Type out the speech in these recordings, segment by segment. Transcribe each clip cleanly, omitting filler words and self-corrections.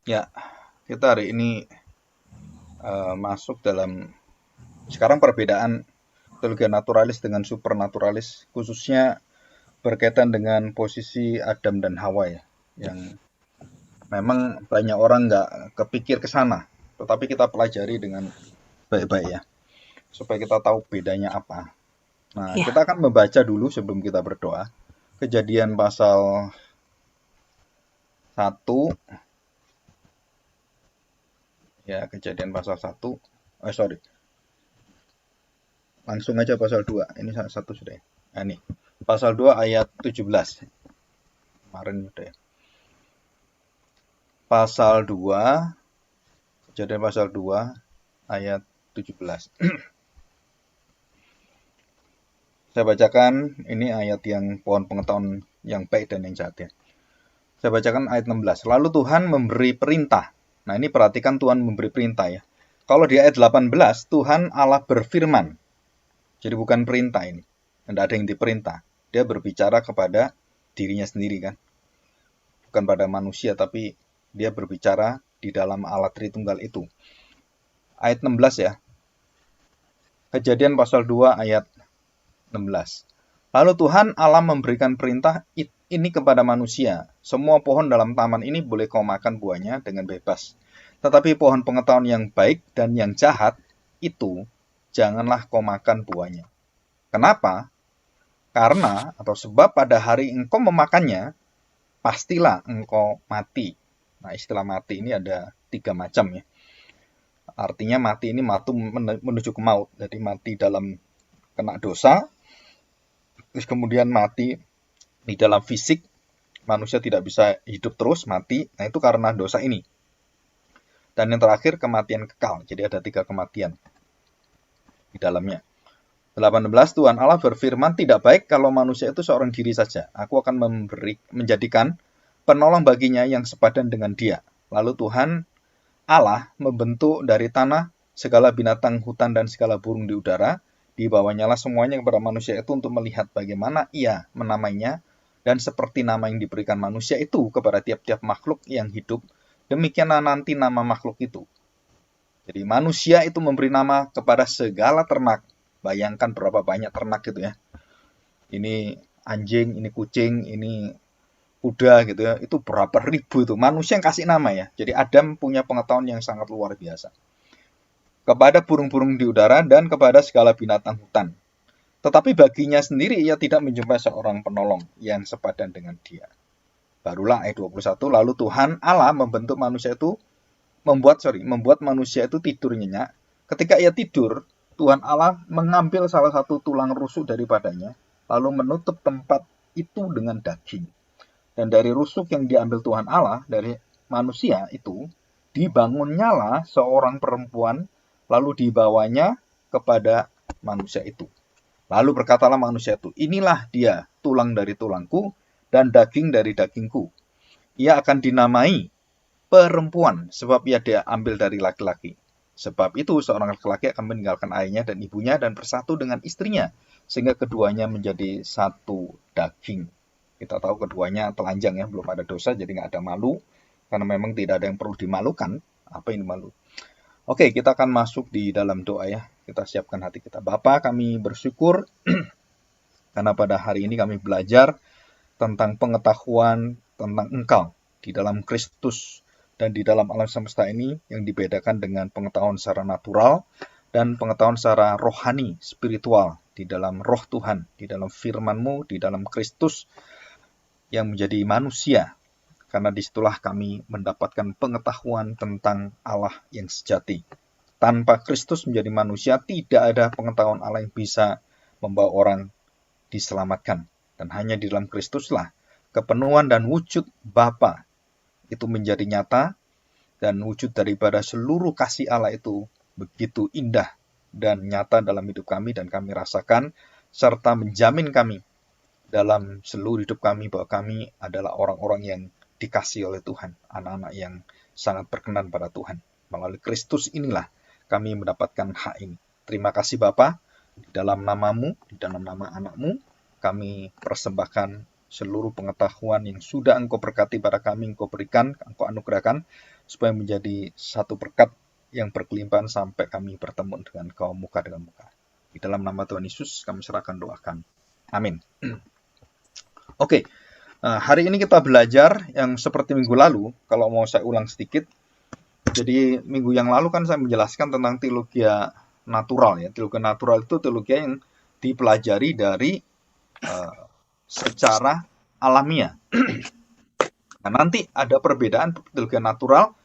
Ya, kita hari ini masuk dalam sekarang perbedaan teologi naturalis dengan supernaturalis, khususnya berkaitan dengan posisi Adam dan Hawa ya, yang memang banyak orang nggak kepikir ke sana, tetapi kita pelajari dengan baik-baik ya, supaya kita tahu bedanya apa. Nah, Ya, kita akan membaca dulu sebelum kita berdoa, Kejadian pasal 1, ya Kejadian pasal 1, sorry, langsung aja pasal 2. Ini satu sudah ya. Nah, ini pasal 2 ayat 17. Kemarin udah ya. Pasal 2, Kejadian pasal 2 ayat 17. Saya bacakan ini ayat yang pohon pengetahuan yang baik dan yang jahat ya. Saya bacakan ayat 16. Lalu Tuhan memberi perintah. Nah, ini perhatikan Tuhan memberi perintah ya. Kalau di ayat 18 Tuhan Allah berfirman. Jadi bukan perintah ini. Tidak ada yang diperintah. Dia berbicara kepada dirinya sendiri kan. Bukan pada manusia, tapi dia berbicara di dalam alat Tritunggal itu. Ayat 16 ya. Kejadian pasal 2 ayat 16. Lalu Tuhan Allah memberikan perintah ini kepada manusia. Semua pohon dalam taman ini boleh kau makan buahnya dengan bebas. Tetapi pohon pengetahuan yang baik dan yang jahat itu janganlah kau makan buahnya. Kenapa? Karena atau sebab pada hari engkau memakannya, pastilah engkau mati. Nah, istilah mati ini ada 3 macam ya. Artinya mati ini matu menuju ke maut. Jadi mati dalam kena dosa, terus kemudian mati di dalam fisik, manusia tidak bisa hidup terus, mati. Nah, itu karena dosa ini. Dan yang terakhir kematian kekal. Jadi ada 3 kematian di dalamnya. 18 Tuhan Allah berfirman, tidak baik kalau manusia itu seorang diri saja. Aku akan menjadikan penolong baginya yang sepadan dengan dia. Lalu Tuhan Allah membentuk dari tanah segala binatang hutan dan segala burung di udara. Dibawanya lah semuanya kepada manusia itu untuk melihat bagaimana ia menamainya. Dan seperti nama yang diberikan manusia itu kepada tiap-tiap makhluk yang hidup, demikianlah nanti nama makhluk itu. Jadi manusia itu memberi nama kepada segala ternak. Bayangkan berapa banyak ternak gitu ya. Ini anjing, ini kucing, ini kuda gitu ya. Itu berapa ribu itu. Manusia yang kasih nama ya. Jadi Adam punya pengetahuan yang sangat luar biasa. Kepada burung-burung di udara dan kepada segala binatang hutan. Tetapi baginya sendiri ia tidak menjumpai seorang penolong yang sepadan dengan dia. Barulah ayat 21, lalu Tuhan Allah membentuk manusia itu membuat manusia itu tidur nyenyak. Ketika ia tidur, Tuhan Allah mengambil salah satu tulang rusuk daripadanya, lalu menutup tempat itu dengan daging. Dan dari rusuk yang diambil Tuhan Allah dari manusia itu, dibangunnyalah seorang perempuan, lalu dibawanya kepada manusia itu. Lalu berkatalah manusia itu, inilah dia tulang dari tulangku dan daging dari dagingku. Ia akan dinamai perempuan, sebab ia dia ambil dari laki-laki. Sebab itu seorang laki-laki akan meninggalkan ayahnya dan ibunya dan bersatu dengan istrinya, sehingga keduanya menjadi satu daging. Kita tahu keduanya telanjang ya, belum ada dosa, jadi nggak ada malu, karena memang tidak ada yang perlu dimalukan. Apa ini malu? Oke, kita akan masuk di dalam doa ya. Kita siapkan hati kita. Bapa, kami bersyukur karena pada hari ini kami belajar tentang pengetahuan tentang Engkau di dalam Kristus dan di dalam alam semesta ini yang dibedakan dengan pengetahuan secara natural dan pengetahuan secara rohani, spiritual di dalam roh Tuhan, di dalam firman-Mu, di dalam Kristus yang menjadi manusia. Karena disitulah kami mendapatkan pengetahuan tentang Allah yang sejati. Tanpa Kristus menjadi manusia, tidak ada pengetahuan Allah yang bisa membawa orang diselamatkan. Dan hanya di dalam Kristuslah kepenuhan dan wujud Bapa itu menjadi nyata, dan wujud daripada seluruh kasih Allah itu begitu indah dan nyata dalam hidup kami, dan kami rasakan serta menjamin kami dalam seluruh hidup kami bahwa kami adalah orang-orang yang dikasih oleh Tuhan, anak-anak yang sangat berkenan pada Tuhan. Melalui Kristus inilah kami mendapatkan hak ini. Terima kasih Bapa, di dalam namamu, di dalam nama anakmu, kami persembahkan seluruh pengetahuan yang sudah Engkau berkati pada kami, Engkau berikan, Engkau anugerahkan, supaya menjadi satu berkat yang berkelimpahan sampai kami bertemu dengan kau muka dengan muka. Di dalam nama Tuhan Yesus kami serahkan doakan. Amin. Oke, hari ini kita belajar yang seperti minggu lalu. Kalau mau saya ulang sedikit. Jadi minggu yang lalu kan saya menjelaskan tentang teologi natural ya. Teologi natural itu teologi yang dipelajari dari secara alamiah. Nah, nanti ada perbedaan teologi natural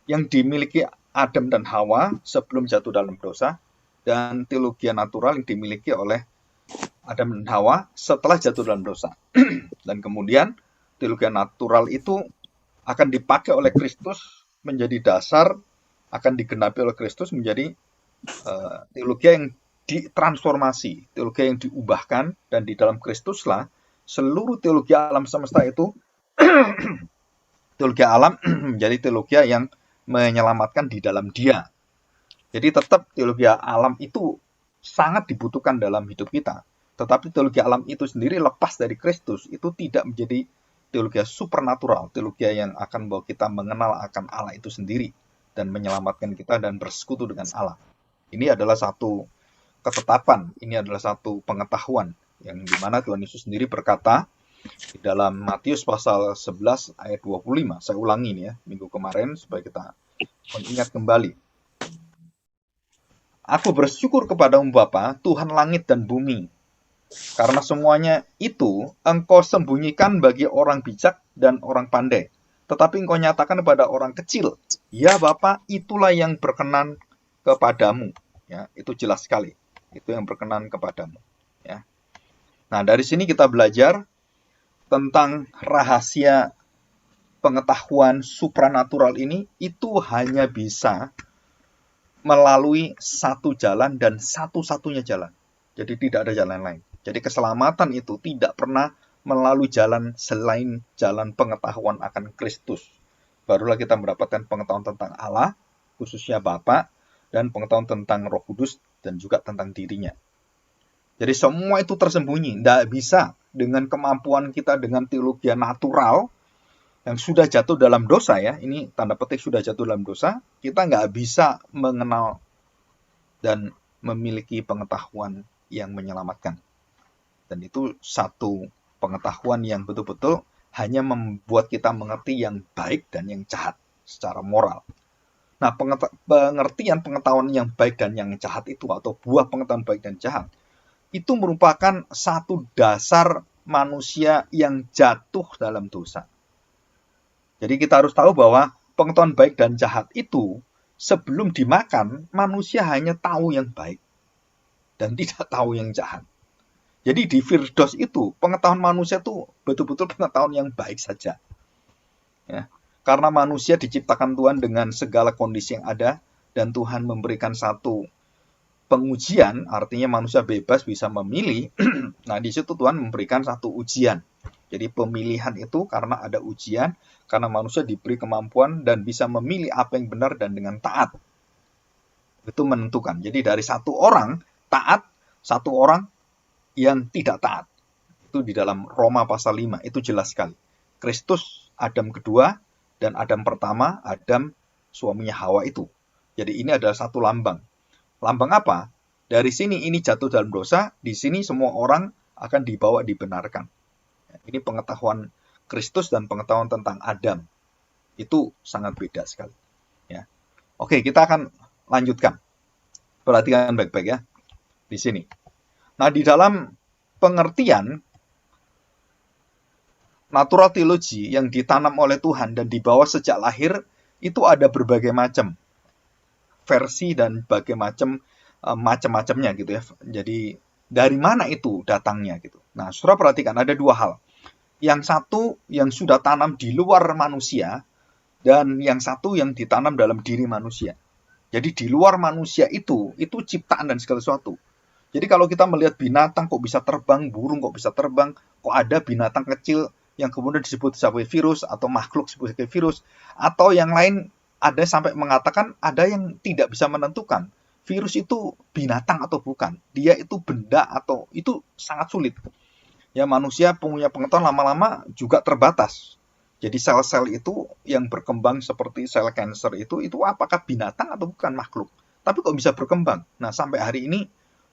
yang dimiliki Adam dan Hawa sebelum jatuh dalam dosa, dan teologi natural yang dimiliki oleh Adam dan Hawa setelah jatuh dalam dosa. Dan kemudian teologi natural itu akan dipakai oleh Kristus menjadi dasar, akan digenapi oleh Kristus menjadi teologi yang ditransformasi, teologi yang diubahkan, dan di dalam Kristuslah seluruh teologi alam semesta itu teologi alam menjadi teologi yang menyelamatkan di dalam Dia. Jadi tetap teologi alam itu sangat dibutuhkan dalam hidup kita. Tetapi teologi alam itu sendiri lepas dari Kristus itu tidak menjadi teologi supernatural, teologi yang akan membawa kita mengenal akan Allah itu sendiri dan menyelamatkan kita dan bersekutu dengan Allah. Ini adalah satu ketetapan, ini adalah satu pengetahuan yang dimana Tuhan Yesus sendiri berkata di dalam Matius pasal 11 ayat 25. Saya ulangi ini ya, minggu kemarin supaya kita mengingat kembali. Aku bersyukur kepadamu Bapa, Tuhan langit dan bumi, karena semuanya itu engkau sembunyikan bagi orang bijak dan orang pandai, tetapi engkau nyatakan kepada orang kecil. Ya Bapa, itulah yang berkenan kepadamu. Ya, itu jelas sekali. Itu yang berkenan kepadamu. Ya. Nah, dari sini kita belajar tentang rahasia pengetahuan supranatural ini, itu hanya bisa melalui satu jalan dan satu-satunya jalan. Jadi tidak ada jalan lain. Jadi keselamatan itu tidak pernah melalui jalan selain jalan pengetahuan akan Kristus. Barulah kita mendapatkan pengetahuan tentang Allah, khususnya Bapa, dan pengetahuan tentang Roh Kudus dan juga tentang dirinya. Jadi semua itu tersembunyi. Tidak bisa dengan kemampuan kita dengan teologi natural yang sudah jatuh dalam dosa ya. Ini tanda petik sudah jatuh dalam dosa. Kita nggak bisa mengenal dan memiliki pengetahuan yang menyelamatkan. Dan itu satu pengetahuan yang betul-betul hanya membuat kita mengerti yang baik dan yang jahat secara moral. Nah, pengertian pengetahuan yang baik dan yang jahat itu, atau buah pengetahuan baik dan jahat, itu merupakan satu dasar manusia yang jatuh dalam dosa. Jadi kita harus tahu bahwa pengetahuan baik dan jahat itu sebelum dimakan, manusia hanya tahu yang baik dan tidak tahu yang jahat. Jadi di Firdaus itu, pengetahuan manusia itu betul-betul pengetahuan yang baik saja. Ya. Karena manusia diciptakan Tuhan dengan segala kondisi yang ada, dan Tuhan memberikan satu pengujian, artinya manusia bebas bisa memilih. Nah, di situ Tuhan memberikan satu ujian. Jadi pemilihan itu karena ada ujian, karena manusia diberi kemampuan dan bisa memilih apa yang benar dan dengan taat. Itu menentukan. Jadi dari satu orang taat, satu orang yang tidak taat. Itu di dalam Roma pasal 5, itu jelas sekali. Kristus, Adam kedua, dan Adam pertama, Adam suaminya Hawa itu. Jadi ini adalah satu lambang. Lambang apa? Dari sini ini jatuh dalam dosa, di sini semua orang akan dibawa dibenarkan. Ini pengetahuan Kristus dan pengetahuan tentang Adam. Itu sangat beda sekali. Ya. Oke, kita akan lanjutkan. Perhatikan baik-baik ya. Di sini. Nah, di dalam pengertian natural theology yang ditanam oleh Tuhan dan dibawa sejak lahir, itu ada berbagai macam versi dan berbagai macam-macamnya gitu ya. Jadi dari mana itu datangnya gitu. Nah, saudara perhatikan ada dua hal. Yang satu yang sudah tanam di luar manusia, dan yang satu yang ditanam dalam diri manusia. Jadi di luar manusia itu ciptaan dan segala sesuatu. Jadi kalau kita melihat binatang kok bisa terbang, burung kok bisa terbang, kok ada binatang kecil yang kemudian disebut sebagai virus atau makhluk sebagai virus, atau yang lain ada sampai mengatakan ada yang tidak bisa menentukan virus itu binatang atau bukan, dia itu benda atau itu sangat sulit. Ya, manusia punya pengetahuan lama-lama juga terbatas. Jadi sel-sel itu yang berkembang seperti sel kanker itu apakah binatang atau bukan makhluk? Tapi kok bisa berkembang? Nah, sampai hari ini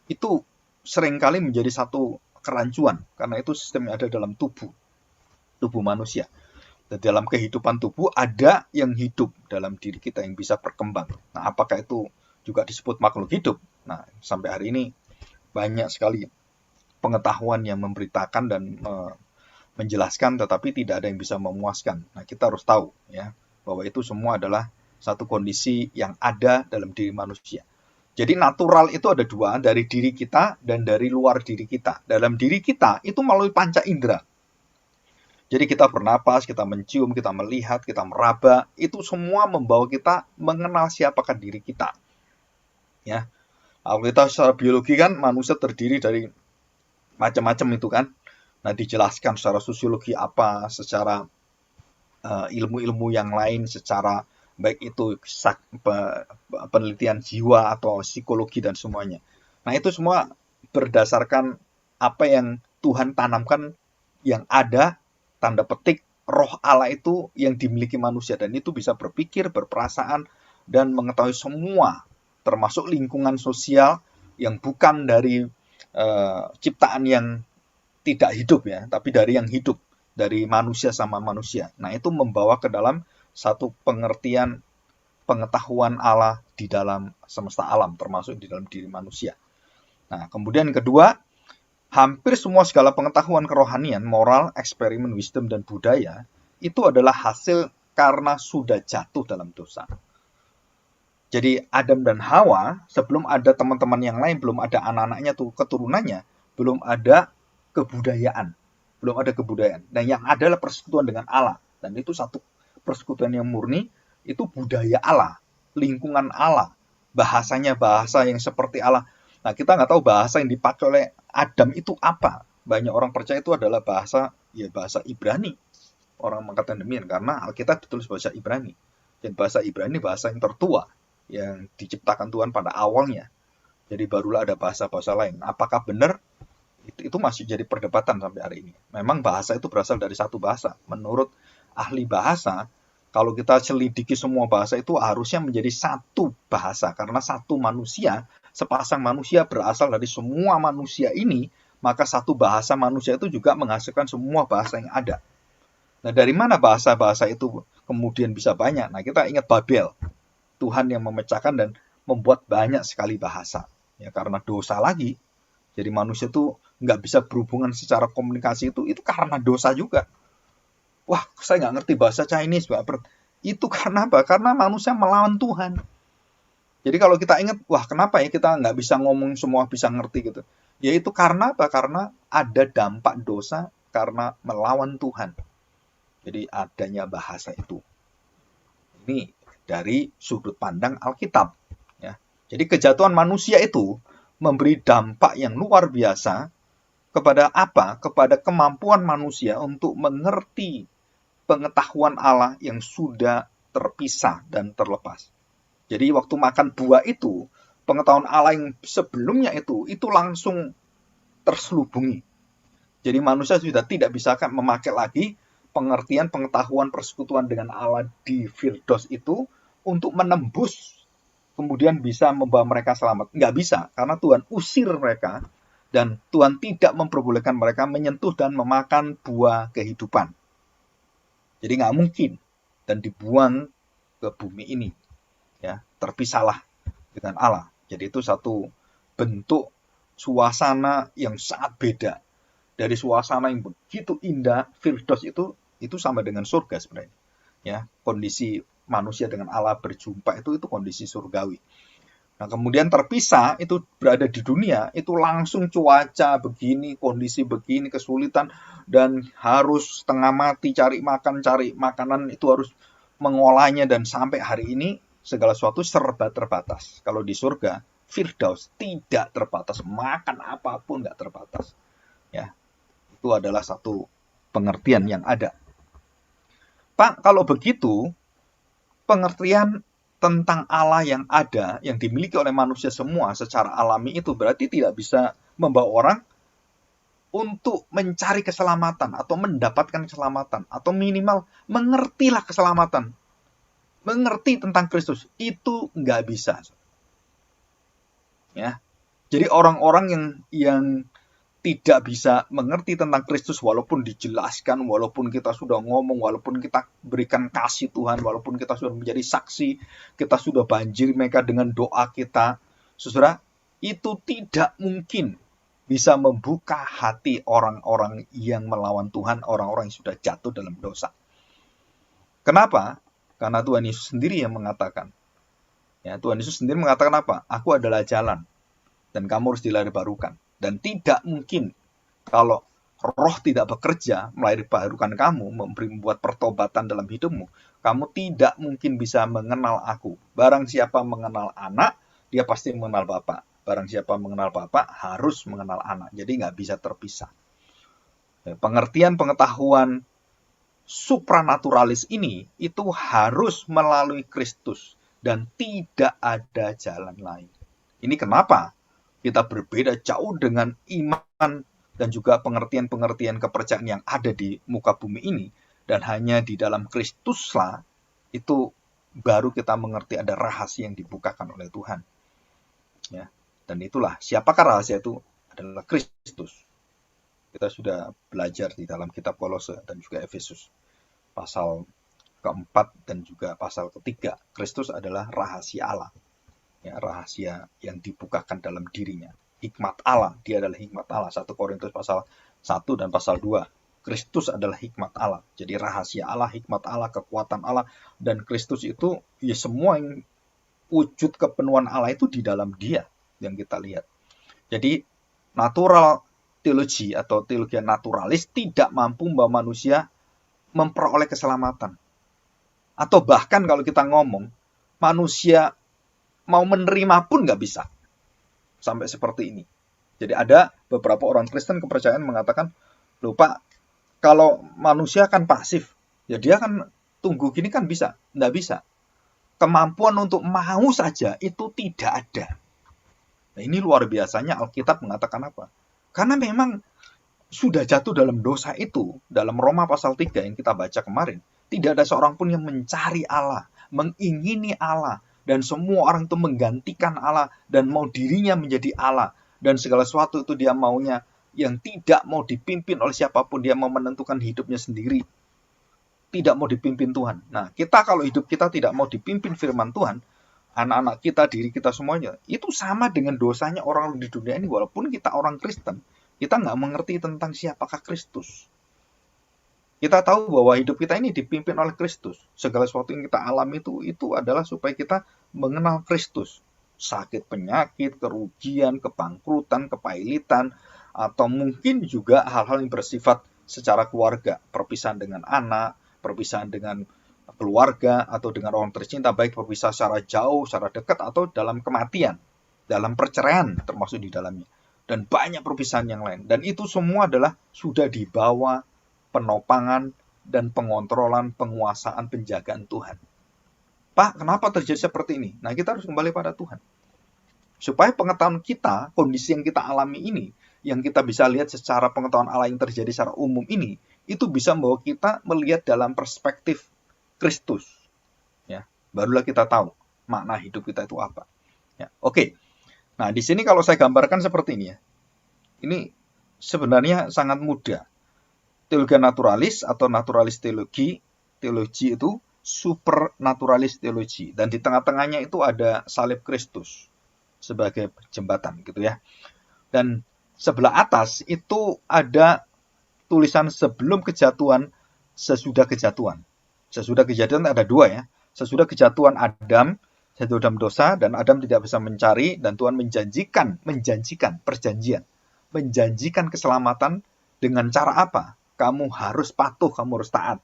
itu seringkali menjadi satu kerancuan karena itu sistem yang ada dalam tubuh manusia. Dan dalam kehidupan tubuh ada yang hidup dalam diri kita yang bisa berkembang. Nah, apakah itu juga disebut makhluk hidup? Nah, sampai hari ini banyak sekali pengetahuan yang memberitakan dan menjelaskan, tetapi tidak ada yang bisa memuaskan. Nah, kita harus tahu ya bahwa itu semua adalah satu kondisi yang ada dalam diri manusia. Jadi natural itu ada dua, dari diri kita dan dari luar diri kita. Dalam diri kita itu melalui panca indera. Jadi kita bernapas, kita mencium, kita melihat, kita meraba, itu semua membawa kita mengenal siapakah diri kita. Ya, kalau kita secara biologi kan manusia terdiri dari macam-macam itu kan. Nah, dijelaskan secara sosiologi apa, secara ilmu-ilmu yang lain, secara baik itu penelitian jiwa atau psikologi dan semuanya. Nah, itu semua berdasarkan apa yang Tuhan tanamkan yang ada, tanda petik, roh Allah itu yang dimiliki manusia. Dan itu bisa berpikir, berperasaan, dan mengetahui semua, termasuk lingkungan sosial yang bukan dari ciptaan yang tidak hidup ya, tapi dari yang hidup, dari manusia sama manusia. Nah, itu membawa ke dalam satu pengertian pengetahuan Allah di dalam semesta alam, termasuk di dalam diri manusia. Nah, kemudian kedua, hampir semua segala pengetahuan kerohanian, moral, eksperimen, wisdom, dan budaya, itu adalah hasil karena sudah jatuh dalam dosa. Jadi Adam dan Hawa, sebelum ada teman-teman yang lain, belum ada anak-anaknya tuh, keturunannya, belum ada kebudayaan. Belum ada kebudayaan. Dan yang adalah persekutuan dengan Allah. Dan itu satu persekutuan yang murni, itu budaya Allah, lingkungan Allah, bahasanya bahasa yang seperti Allah. Nah, kita nggak tahu bahasa yang dipakai oleh Adam itu apa. Banyak orang percaya itu adalah bahasa Ibrani. Orang mengatakan demikian karena Alkitab ditulis bahasa Ibrani. Dan bahasa Ibrani bahasa yang tertua yang diciptakan Tuhan pada awalnya. Jadi barulah ada bahasa-bahasa lain. Apakah benar? Itu masih jadi perdebatan sampai hari ini. Memang bahasa itu berasal dari satu bahasa. Menurut ahli bahasa, kalau kita selidiki semua bahasa itu harusnya menjadi satu bahasa. Karena satu manusia, sepasang manusia berasal dari semua manusia ini, maka satu bahasa manusia itu juga menghasilkan semua bahasa yang ada. Nah, dari mana bahasa-bahasa itu kemudian bisa banyak? Nah, kita ingat Babel. Tuhan yang memecahkan dan membuat banyak sekali bahasa. Ya, karena dosa lagi. Jadi manusia itu nggak bisa berhubungan secara komunikasi itu karena dosa juga. Wah, saya nggak ngerti bahasa Chinese, Pak. Itu karena apa? Karena manusia melawan Tuhan. Jadi kalau kita ingat, wah kenapa ya kita nggak bisa ngomong semua bisa ngerti gitu. Ya itu karena apa? Karena ada dampak dosa karena melawan Tuhan. Jadi adanya bahasa itu. Ini dari sudut pandang Alkitab. Ya. Jadi kejatuhan manusia itu memberi dampak yang luar biasa kepada apa? Kepada kemampuan manusia untuk mengerti pengetahuan Allah yang sudah terpisah dan terlepas. Jadi waktu makan buah itu, pengetahuan Allah yang sebelumnya itu langsung terselubungi. Jadi manusia sudah tidak bisa memakai lagi pengertian pengetahuan persekutuan dengan Allah di Firdaus itu untuk menembus kemudian bisa membawa mereka selamat. Nggak bisa, karena Tuhan usir mereka dan Tuhan tidak memperbolehkan mereka menyentuh dan memakan buah kehidupan. Jadi nggak mungkin dan dibuang ke bumi ini. Ya, terpisahlah dengan Allah. Jadi itu satu bentuk suasana yang sangat beda. Dari suasana yang begitu indah, Firdaus itu sama dengan surga sebenarnya. Ya, kondisi manusia dengan Allah berjumpa itu kondisi surgawi. Nah, kemudian terpisah itu berada di dunia, itu langsung cuaca begini, kondisi begini, kesulitan dan harus setengah mati cari makanan itu harus mengolahnya dan sampai hari ini segala sesuatu serba terbatas. Kalau di surga, Firdaus tidak terbatas, makan apapun nggak terbatas. Ya, itu adalah satu pengertian yang ada. Pak, kalau begitu, pengertian tentang Allah yang ada, yang dimiliki oleh manusia semua secara alami itu berarti tidak bisa membawa orang untuk mencari keselamatan atau mendapatkan keselamatan atau minimal mengertilah keselamatan, mengerti tentang Kristus, itu nggak bisa. Ya, jadi orang-orang yang tidak bisa mengerti tentang Kristus walaupun dijelaskan, walaupun kita sudah ngomong, walaupun kita berikan kasih Tuhan, walaupun kita sudah menjadi saksi, kita sudah banjiri mereka dengan doa kita, saudara, itu tidak mungkin bisa membuka hati orang-orang yang melawan Tuhan, orang-orang yang sudah jatuh dalam dosa. Kenapa? Karena Tuhan Yesus sendiri yang mengatakan. Ya, Tuhan Yesus sendiri mengatakan apa? Aku adalah jalan, dan kamu harus dilahirbarukan. Dan tidak mungkin kalau roh tidak bekerja melahirbarukan kamu, membuat pertobatan dalam hidupmu, kamu tidak mungkin bisa mengenal aku. Barang siapa mengenal anak, dia pasti mengenal Bapa. Barang siapa mengenal Bapa, harus mengenal anak. Jadi nggak bisa terpisah. Pengertian pengetahuan supranaturalis ini itu harus melalui Kristus dan tidak ada jalan lain. Ini kenapa kita berbeda jauh dengan iman dan juga pengertian-pengertian kepercayaan yang ada di muka bumi ini, dan hanya di dalam Kristuslah itu baru kita mengerti ada rahasia yang dibukakan oleh Tuhan. Ya, dan itulah siapakah rahasia itu? Adalah Kristus. Kita sudah belajar di dalam kitab Kolose dan juga Efesus pasal keempat dan juga pasal ketiga. Kristus adalah rahasia Allah. Ya, rahasia yang dibukakan dalam dirinya. Hikmat Allah, dia adalah hikmat Allah. 1 Korintus pasal 1 dan pasal 2. Kristus adalah hikmat Allah. Jadi rahasia Allah, hikmat Allah, kekuatan Allah. Dan Kristus itu, ya semua yang wujud kepenuhan Allah itu di dalam dia yang kita lihat. Jadi natural teologi atau teologi naturalis tidak mampu membawa manusia memperoleh keselamatan. Atau bahkan kalau kita ngomong, manusia mau menerima pun nggak bisa. Sampai seperti ini. Jadi ada beberapa orang Kristen kepercayaan mengatakan, loh Pak, kalau manusia kan pasif, ya dia kan tunggu gini kan bisa. Nggak bisa. Kemampuan untuk mau saja itu tidak ada. Nah, ini luar biasanya Alkitab mengatakan apa? Karena memang sudah jatuh dalam dosa itu, dalam Roma pasal 3 yang kita baca kemarin, tidak ada seorang pun yang mencari Allah, mengingini Allah, dan semua orang itu menggantikan Allah dan mau dirinya menjadi Allah, dan segala sesuatu itu dia maunya yang tidak mau dipimpin oleh siapapun, dia mau menentukan hidupnya sendiri, tidak mau dipimpin Tuhan. Nah, kita kalau hidup kita tidak mau dipimpin firman Tuhan, anak-anak kita, diri kita semuanya, itu sama dengan dosanya orang di dunia ini. Walaupun kita orang Kristen, kita nggak mengerti tentang siapakah Kristus. Kita tahu bahwa hidup kita ini dipimpin oleh Kristus. Segala sesuatu yang kita alami itu adalah supaya kita mengenal Kristus. Sakit, penyakit, kerugian, kebangkrutan, kepailitan, atau mungkin juga hal-hal yang bersifat secara keluarga. Perpisahan dengan anak, perpisahan dengan keluarga, atau dengan orang tercinta, baik perpisahan secara jauh, secara dekat, atau dalam kematian, dalam perceraian termasuk di dalamnya. Dan banyak perpisahan yang lain. Dan itu semua adalah sudah dibawa penopangan dan pengontrolan, penguasaan, penjagaan Tuhan. Pak, kenapa terjadi seperti ini? Nah, kita harus kembali pada Tuhan. Supaya pengetahuan kita, kondisi yang kita alami ini, yang kita bisa lihat secara pengetahuan Allah yang terjadi secara umum ini, itu bisa membawa kita melihat dalam perspektif Kristus. Ya, barulah kita tahu makna hidup kita itu apa. Ya, oke. Nah, di sini kalau saya gambarkan seperti ini ya. Ini sebenarnya sangat mudah. Teologi naturalis atau naturalis teologi itu supernaturalis teologi, dan di tengah-tengahnya itu ada salib Kristus sebagai jembatan gitu ya. Dan sebelah atas itu ada tulisan sebelum kejatuhan, sesudah kejatuhan. Sesudah kejatuhan ada dua ya. Sesudah kejatuhan Adam, jatuh dalam dosa, dan Adam tidak bisa mencari, dan Tuhan menjanjikan perjanjian, menjanjikan keselamatan dengan cara apa? Kamu harus patuh, kamu harus taat.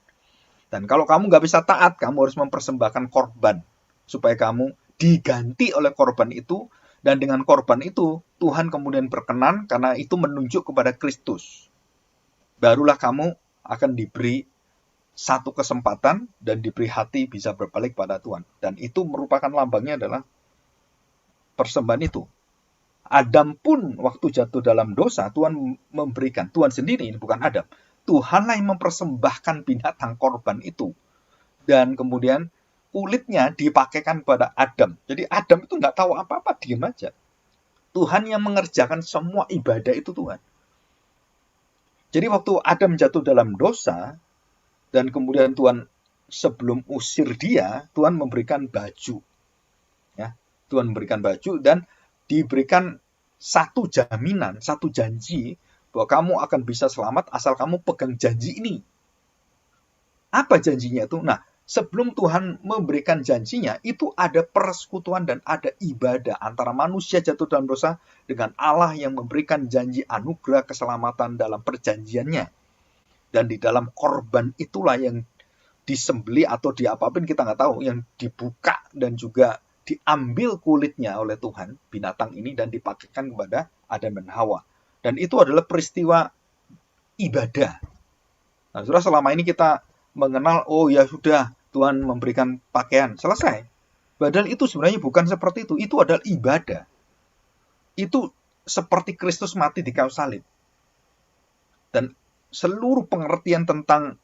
Dan kalau kamu nggak bisa taat, kamu harus mempersembahkan korban. Supaya kamu diganti oleh korban itu. Dan dengan korban itu, Tuhan kemudian berkenan karena itu menunjuk kepada Kristus. Barulah kamu akan diberi satu kesempatan dan diberi hati bisa berbalik pada Tuhan. Dan itu merupakan lambangnya adalah persembahan itu. Adam pun waktu jatuh dalam dosa, Tuhan memberikan, Tuhan sendiri, ini bukan Adam, Tuhanlah yang mempersembahkan binatang korban itu. Dan kemudian kulitnya dipakaikan kepada Adam. Jadi Adam itu nggak tahu apa-apa, diam aja. Tuhan yang mengerjakan semua ibadah itu Tuhan. Jadi waktu Adam jatuh dalam dosa, dan kemudian Tuhan sebelum usir dia, Tuhan memberikan baju. Ya, Tuhan memberikan baju dan diberikan satu jaminan, satu janji bahwa kamu akan bisa selamat asal kamu pegang janji ini. Apa janjinya itu? Nah, sebelum Tuhan memberikan janjinya, itu ada persekutuan dan ada ibadah antara manusia jatuh dalam dosa dengan Allah yang memberikan janji anugerah keselamatan dalam perjanjiannya. Dan di dalam korban itulah yang disembeli atau diapapun kita nggak tahu, yang dibuka dan juga diambil kulitnya oleh Tuhan, binatang ini, dan dipakaikan kepada Adam dan Hawa. Dan itu adalah peristiwa ibadah. Nah, saudara, selama ini kita mengenal, oh ya sudah, Tuhan memberikan pakaian, selesai. Padahal itu sebenarnya bukan seperti itu. Itu adalah ibadah. Itu seperti Kristus mati di kayu salib. Dan seluruh pengertian tentang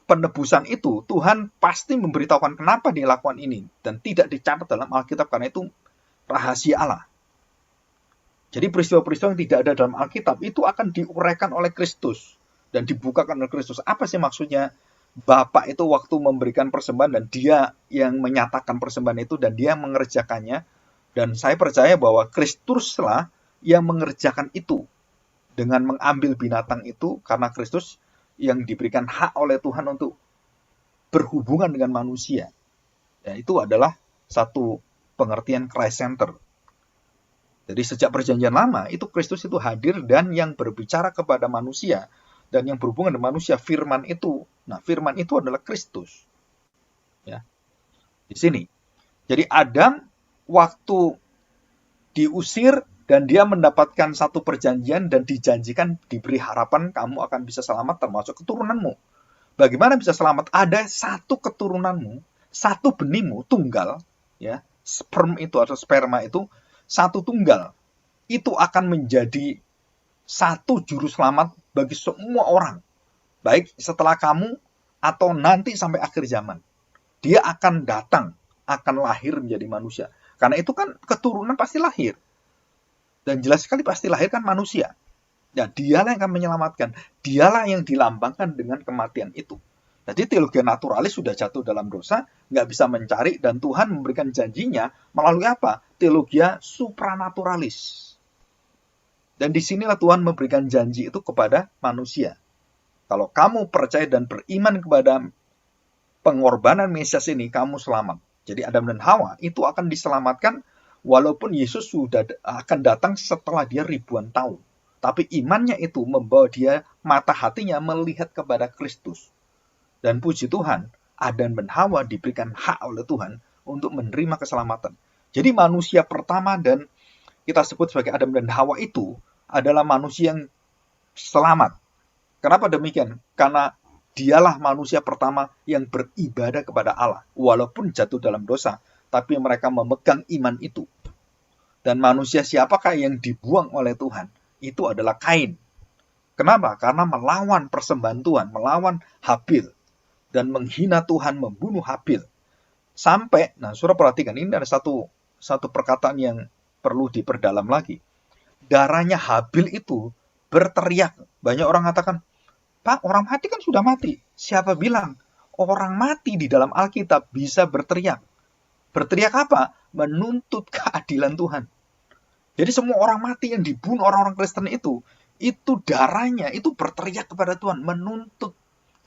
penebusan itu, Tuhan pasti memberitahukan kenapa dia lakukan ini. Dan tidak dicatat dalam Alkitab karena itu rahasia Allah. Jadi peristiwa-peristiwa yang tidak ada dalam Alkitab itu akan diuraikan oleh Kristus. Dan dibukakan oleh Kristus. Apa sih maksudnya? Bapak itu waktu memberikan persembahan dan dia yang menyatakan persembahan itu dan dia mengerjakannya. Dan saya percaya bahwa Kristuslah yang mengerjakan itu. Dengan mengambil binatang itu karena Kristus yang diberikan hak oleh Tuhan untuk berhubungan dengan manusia. Ya, itu adalah satu pengertian Christ Center. Jadi sejak perjanjian lama itu Kristus itu hadir dan yang berbicara kepada manusia. Dan yang berhubungan dengan manusia, firman itu. Nah, firman itu adalah Kristus. Ya, di sini. Jadi Adam waktu diusir dan dia mendapatkan satu perjanjian dan dijanjikan diberi harapan kamu akan bisa selamat termasuk keturunanmu. Bagaimana bisa selamat? Ada satu keturunanmu, satu benihmu tunggal, ya, sperm itu atau sperma itu satu tunggal. Itu akan menjadi satu juru selamat bagi semua orang. Baik setelah kamu atau nanti sampai akhir zaman. Dia akan datang, akan lahir menjadi manusia. Karena itu kan keturunan pasti lahir. Dan jelas sekali pasti lahir kan manusia. Ya, dialah yang akan menyelamatkan. Dialah yang dilambangkan dengan kematian itu. Jadi teologi naturalis sudah jatuh dalam dosa, nggak bisa mencari, dan Tuhan memberikan janjinya melalui apa? Teologi supranaturalis. Dan disinilah Tuhan memberikan janji itu kepada manusia. Kalau kamu percaya dan beriman kepada pengorbanan Mesias ini, kamu selamat. Jadi Adam dan Hawa itu akan diselamatkan walaupun Yesus sudah akan datang setelah dia ribuan tahun. Tapi imannya itu membawa dia, mata hatinya melihat kepada Kristus. Dan puji Tuhan, Adam dan Hawa diberikan hak oleh Tuhan untuk menerima keselamatan. Jadi manusia pertama dan kita sebut sebagai Adam dan Hawa itu adalah manusia yang selamat. Kenapa demikian? Karena dialah manusia pertama yang beribadah kepada Allah. Walaupun jatuh dalam dosa, tapi mereka memegang iman itu. Dan manusia siapakah yang dibuang oleh Tuhan? Itu adalah Kain. Kenapa? Karena melawan persembahan Tuhan, melawan Habil. Dan menghina Tuhan, membunuh Habil. Sampai, nah saudara perhatikan, ini ada satu perkataan yang perlu diperdalam lagi. Darahnya Habil itu berteriak. Banyak orang katakan, Pak, orang mati kan sudah mati. Siapa bilang orang mati di dalam Alkitab bisa berteriak? Berteriak apa? Menuntut keadilan Tuhan. Jadi semua orang mati yang dibunuh orang-orang Kristen itu darahnya itu berteriak kepada Tuhan, menuntut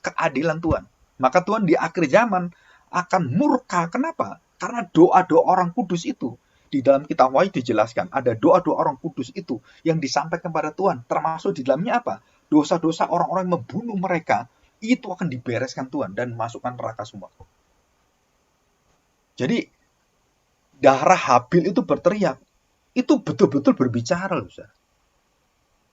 keadilan Tuhan. Maka Tuhan di akhir zaman akan murka. Kenapa? Karena doa-doa orang kudus itu. Di dalam kitab Wahyu dijelaskan, ada doa-doa orang kudus itu yang disampaikan kepada Tuhan. Termasuk di dalamnya apa? Dosa-dosa orang-orang yang membunuh mereka, itu akan dibereskan Tuhan dan masukkan neraka semua. Jadi, darah Habil itu berteriak. Itu betul-betul berbicara, loh, saudara.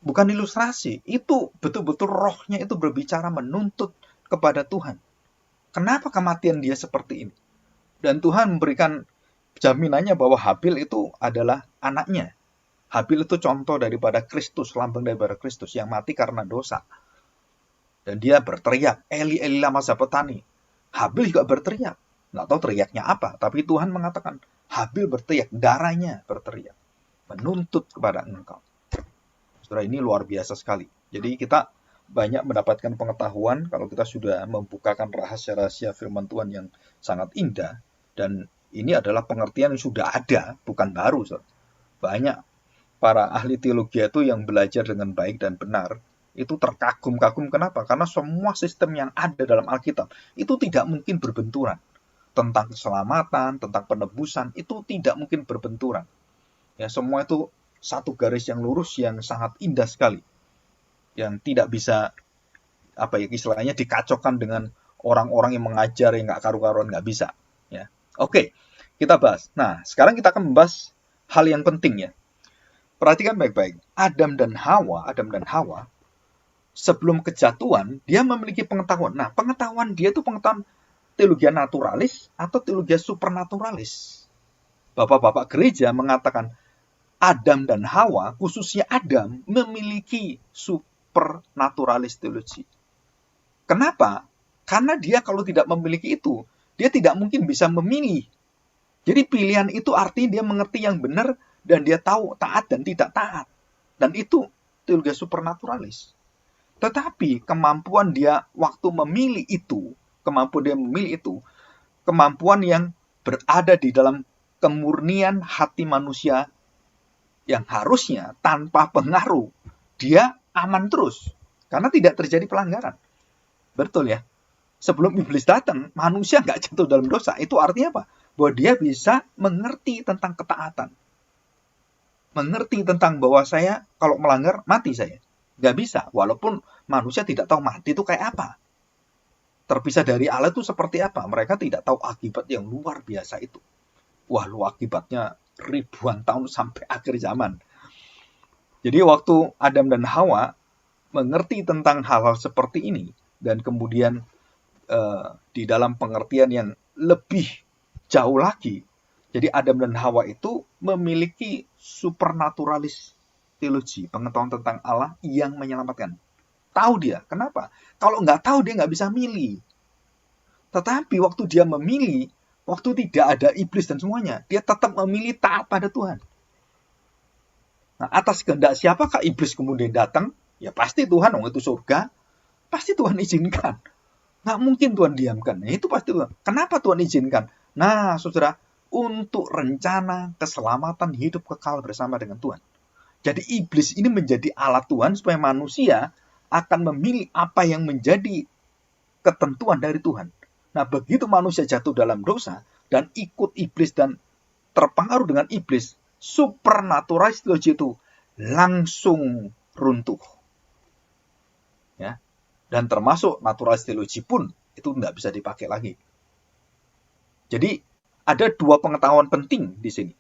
Bukan ilustrasi. Itu betul-betul rohnya itu berbicara menuntut kepada Tuhan. Kenapa kematian dia seperti ini? Dan Tuhan memberikan jaminannya bahwa Habil itu adalah anaknya. Habil itu contoh daripada Kristus, lambang daripada Kristus yang mati karena dosa. Dan dia berteriak, Eli Eli lama sabachthani. Habil juga berteriak. Nggak tahu teriaknya apa, tapi Tuhan mengatakan, Habil berteriak, darahnya berteriak. Menuntut kepada engkau. Saudara, ini luar biasa sekali. Jadi kita banyak mendapatkan pengetahuan kalau kita sudah membukakan rahasia-rahasia firman Tuhan yang sangat indah. Dan ini adalah pengertian yang sudah ada, bukan baru. Saudara. Banyak para ahli teologi itu yang belajar dengan baik dan benar, itu terkagum-kagum. Kenapa? Karena semua sistem yang ada dalam Alkitab itu tidak mungkin berbenturan. Tentang keselamatan, tentang penebusan, itu tidak mungkin berbenturan. Ya, semua itu satu garis yang lurus yang sangat indah sekali. Yang tidak bisa istilahnya dikacaukan dengan orang-orang yang mengajar yang nggak karu-karuan, nggak bisa. Ya. Oke, kita bahas. Nah, sekarang kita akan membahas hal yang penting ya. Perhatikan baik-baik. Adam dan Hawa, sebelum kejatuhan, dia memiliki pengetahuan. Nah, pengetahuan dia itu pengetahuan teologi naturalis atau teologi supernaturalis. Bapak-bapak gereja mengatakan Adam dan Hawa, khususnya Adam, memiliki supernaturalis teologi. Kenapa? Karena dia kalau tidak memiliki itu, dia tidak mungkin bisa memilih. Jadi pilihan itu artinya dia mengerti yang benar dan dia tahu taat dan tidak taat. Dan itu teologi supernaturalis. Tetapi kemampuan dia waktu memilih itu, kemampuan yang berada di dalam kemurnian hati manusia yang harusnya tanpa pengaruh, dia aman terus. Karena tidak terjadi pelanggaran. Betul ya? Sebelum iblis datang, manusia nggak jatuh dalam dosa. Itu artinya apa? Bahwa dia bisa mengerti tentang ketaatan. Mengerti tentang bahwa saya kalau melanggar, mati saya. Nggak bisa. Walaupun manusia tidak tahu mati itu kayak apa. Terpisah dari Allah itu seperti apa. Mereka tidak tahu akibat yang luar biasa itu. Wah, lu akibatnya ribuan tahun sampai akhir zaman. Jadi waktu Adam dan Hawa mengerti tentang hal-hal seperti ini, dan kemudian di dalam pengertian yang lebih jauh lagi, jadi Adam dan Hawa itu memiliki supernaturalis teologi, pengetahuan tentang Allah yang menyelamatkan. Tahu dia, kenapa? Kalau nggak tahu dia nggak bisa milih. Tetapi waktu dia memilih, waktu tidak ada iblis dan semuanya, dia tetap memilih taat pada Tuhan. Nah, atas kehendak siapakah iblis kemudian datang? Ya pasti Tuhan, itu surga. Pasti Tuhan izinkan. Nggak mungkin Tuhan diamkan. Nah, itu pasti Tuhan. Kenapa Tuhan izinkan? Nah, saudara, untuk rencana keselamatan hidup kekal bersama dengan Tuhan. Jadi iblis ini menjadi alat Tuhan supaya manusia akan memilih apa yang menjadi ketentuan dari Tuhan. Nah, begitu manusia jatuh dalam dosa dan ikut iblis dan terpengaruh dengan iblis, supernaturalis teologi itu langsung runtuh. Ya. Dan termasuk naturalis teologi pun itu tidak bisa dipakai lagi. Jadi ada dua pengetahuan penting di sini.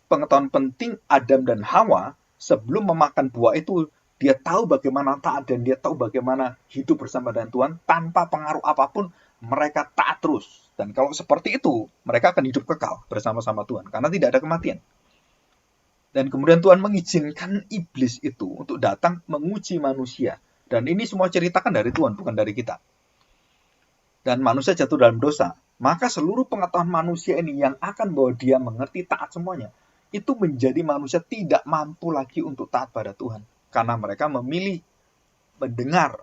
Pengetahuan penting Adam dan Hawa sebelum memakan buah itu, dia tahu bagaimana taat dan dia tahu bagaimana hidup bersama dengan Tuhan tanpa pengaruh apapun. Mereka taat terus. Dan kalau seperti itu, mereka akan hidup kekal bersama-sama Tuhan. Karena tidak ada kematian. Dan kemudian Tuhan mengizinkan iblis itu untuk datang menguji manusia. Dan ini semua ceritakan dari Tuhan, bukan dari kita. Dan manusia jatuh dalam dosa. Maka seluruh pengetahuan manusia ini yang akan bahwa dia mengerti taat semuanya, itu menjadi manusia tidak mampu lagi untuk taat pada Tuhan. Karena mereka memilih mendengar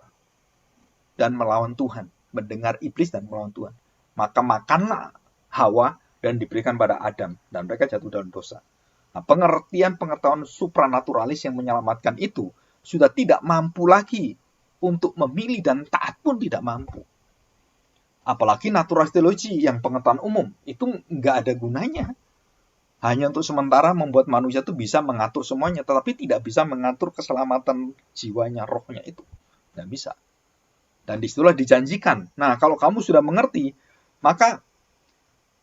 dan melawan Tuhan. Mendengar iblis dan melawan Tuhan. Maka makanlah Hawa dan diberikan pada Adam. Dan mereka jatuh dalam dosa. Nah, pengertian pengetahuan supranaturalis yang menyelamatkan itu sudah tidak mampu lagi untuk memilih dan taat pun tidak mampu. Apalagi naturalis teologi yang pengetahuan umum. Itu nggak ada gunanya. Hanya untuk sementara membuat manusia itu bisa mengatur semuanya. Tetapi tidak bisa mengatur keselamatan jiwanya, rohnya itu. Nggak bisa. Dan disitulah dijanjikan. Nah, kalau kamu sudah mengerti, maka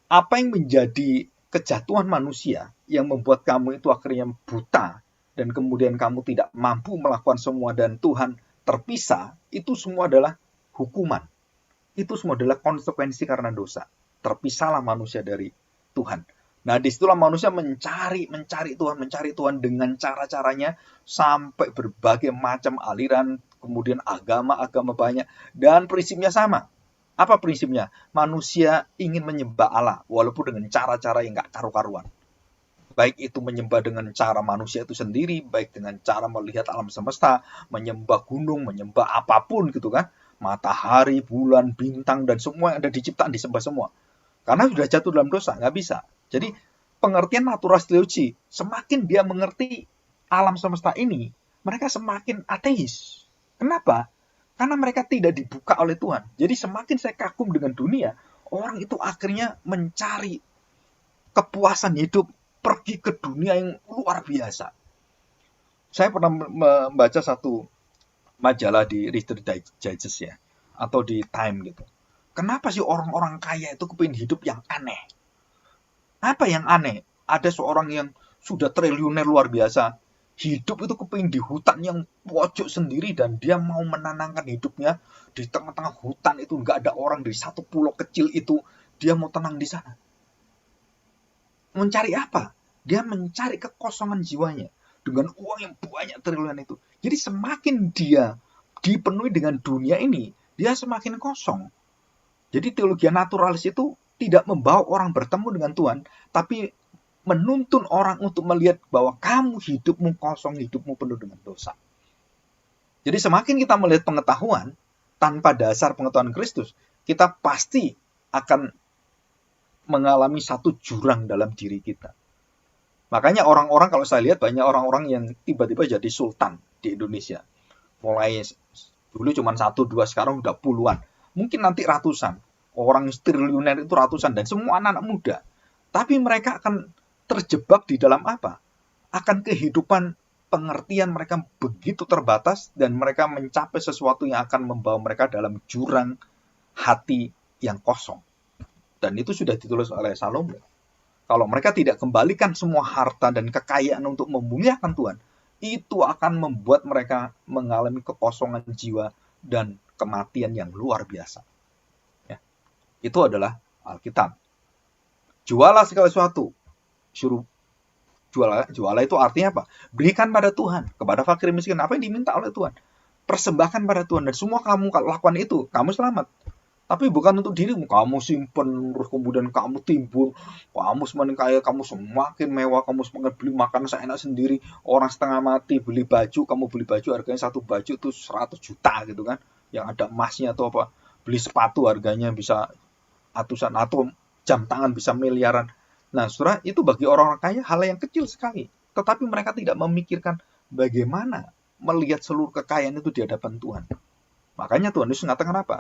apa yang menjadi kejatuhan manusia yang membuat kamu itu akhirnya buta dan kemudian kamu tidak mampu melakukan semua dan Tuhan terpisah, itu semua adalah hukuman. Itu semua adalah konsekuensi karena dosa. Terpisahlah manusia dari Tuhan. Nah, disitulah manusia mencari Tuhan dengan cara-caranya sampai berbagai macam aliran, kemudian agama banyak, dan prinsipnya sama. Apa prinsipnya? Manusia ingin menyembah Allah, walaupun dengan cara-cara yang nggak karu-karuan. Baik itu menyembah dengan cara manusia itu sendiri, baik dengan cara melihat alam semesta, menyembah gunung, menyembah apapun gitu kan. Matahari, bulan, bintang, dan semua yang ada di ciptaan disembah semua. Karena sudah jatuh dalam dosa, nggak bisa. Jadi pengertian naturalis teologi, semakin dia mengerti alam semesta ini, mereka semakin ateis. Kenapa? Karena mereka tidak dibuka oleh Tuhan. Jadi semakin saya kagum dengan dunia, orang itu akhirnya mencari kepuasan hidup, pergi ke dunia yang luar biasa. Saya pernah membaca satu majalah di Reader's Digest ya, atau di Time gitu. Kenapa sih orang-orang kaya itu kepingin hidup yang aneh? Apa yang aneh? Ada seorang yang sudah triliuner luar biasa, hidup itu kepingin di hutan yang pojok sendiri dan dia mau menenangkan hidupnya di tengah-tengah hutan itu, nggak ada orang, di satu pulau kecil itu dia mau tenang di sana. Mencari apa? Dia mencari kekosongan jiwanya dengan uang yang banyak triliunan itu. Jadi semakin dia dipenuhi dengan dunia ini, dia semakin kosong. Jadi teologi naturalis itu tidak membawa orang bertemu dengan Tuhan, tapi menuntun orang untuk melihat bahwa kamu hidupmu kosong, hidupmu penuh dengan dosa. Jadi semakin kita melihat pengetahuan tanpa dasar pengetahuan Kristus, kita pasti akan mengalami satu jurang dalam diri kita. Makanya orang-orang, kalau saya lihat banyak orang-orang yang tiba-tiba jadi sultan di Indonesia. Mulai dulu cuma 1, 2, sekarang udah puluhan. Mungkin nanti ratusan. Orang triliuner itu ratusan dan semua anak-anak muda. Tapi mereka akan terjebak di dalam apa? Akan kehidupan pengertian mereka begitu terbatas dan mereka mencapai sesuatu yang akan membawa mereka dalam jurang hati yang kosong. Dan itu sudah ditulis oleh Salomo. Kalau mereka tidak kembalikan semua harta dan kekayaan untuk memuliakan Tuhan, itu akan membuat mereka mengalami kekosongan jiwa dan kematian yang luar biasa. Ya. Itu adalah Alkitab. Jualah segala sesuatu. Suruh jualah itu artinya apa? Berikan pada Tuhan, kepada fakir miskin. Apa yang diminta oleh Tuhan? Persembahkan pada Tuhan. Dan semua kamu lakukan itu, kamu selamat. Tapi bukan untuk dirimu, kamu simpen, terus kemudian kamu timbun, kamu semakin kaya, kamu semakin mewah, kamu semakin beli makan seenak sendiri, orang setengah mati beli baju, kamu beli baju harganya satu baju itu 100 juta gitu kan, yang ada emasnya atau apa, beli sepatu harganya bisa ratusan, atau jam tangan bisa miliaran. Nah, saudara, itu bagi orang-orang kaya hal yang kecil sekali, tetapi mereka tidak memikirkan bagaimana melihat seluruh kekayaan itu di hadapan Tuhan. Makanya Tuhan Yesus mengatakan apa?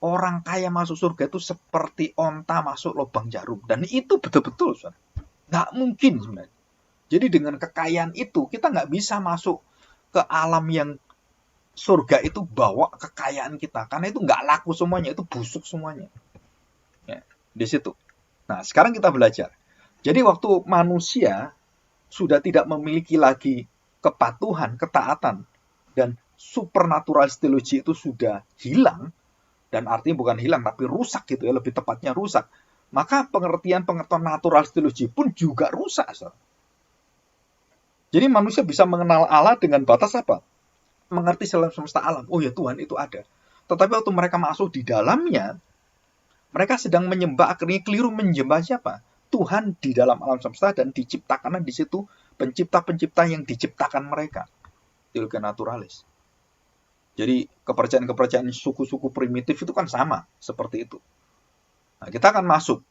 Orang kaya masuk surga itu seperti onta masuk lubang jarum. Dan itu betul-betul, saudara. Nggak mungkin sebenarnya. Jadi dengan kekayaan itu, kita nggak bisa masuk ke alam yang surga itu bawa kekayaan kita. Karena itu nggak laku semuanya, itu busuk semuanya. Ya, di situ. Nah, sekarang kita belajar. Jadi waktu manusia sudah tidak memiliki lagi kepatuhan, ketaatan, dan supernaturalis teologi itu sudah hilang, dan artinya bukan hilang tapi rusak gitu ya, lebih tepatnya rusak, maka pengetahuan naturalis teologi pun juga rusak. Jadi manusia bisa mengenal Allah dengan batas apa? Mengerti semesta alam. Oh ya, Tuhan itu ada. Tetapi waktu mereka masuk di dalamnya, mereka sedang menyembah, akhirnya keliru menyembah siapa? Tuhan di dalam alam semesta, dan diciptakanlah di situ pencipta-pencipta yang diciptakan mereka. Teologi naturalis. Jadi kepercayaan-kepercayaan suku-suku primitif itu kan sama seperti itu. Nah, kita akan masuk.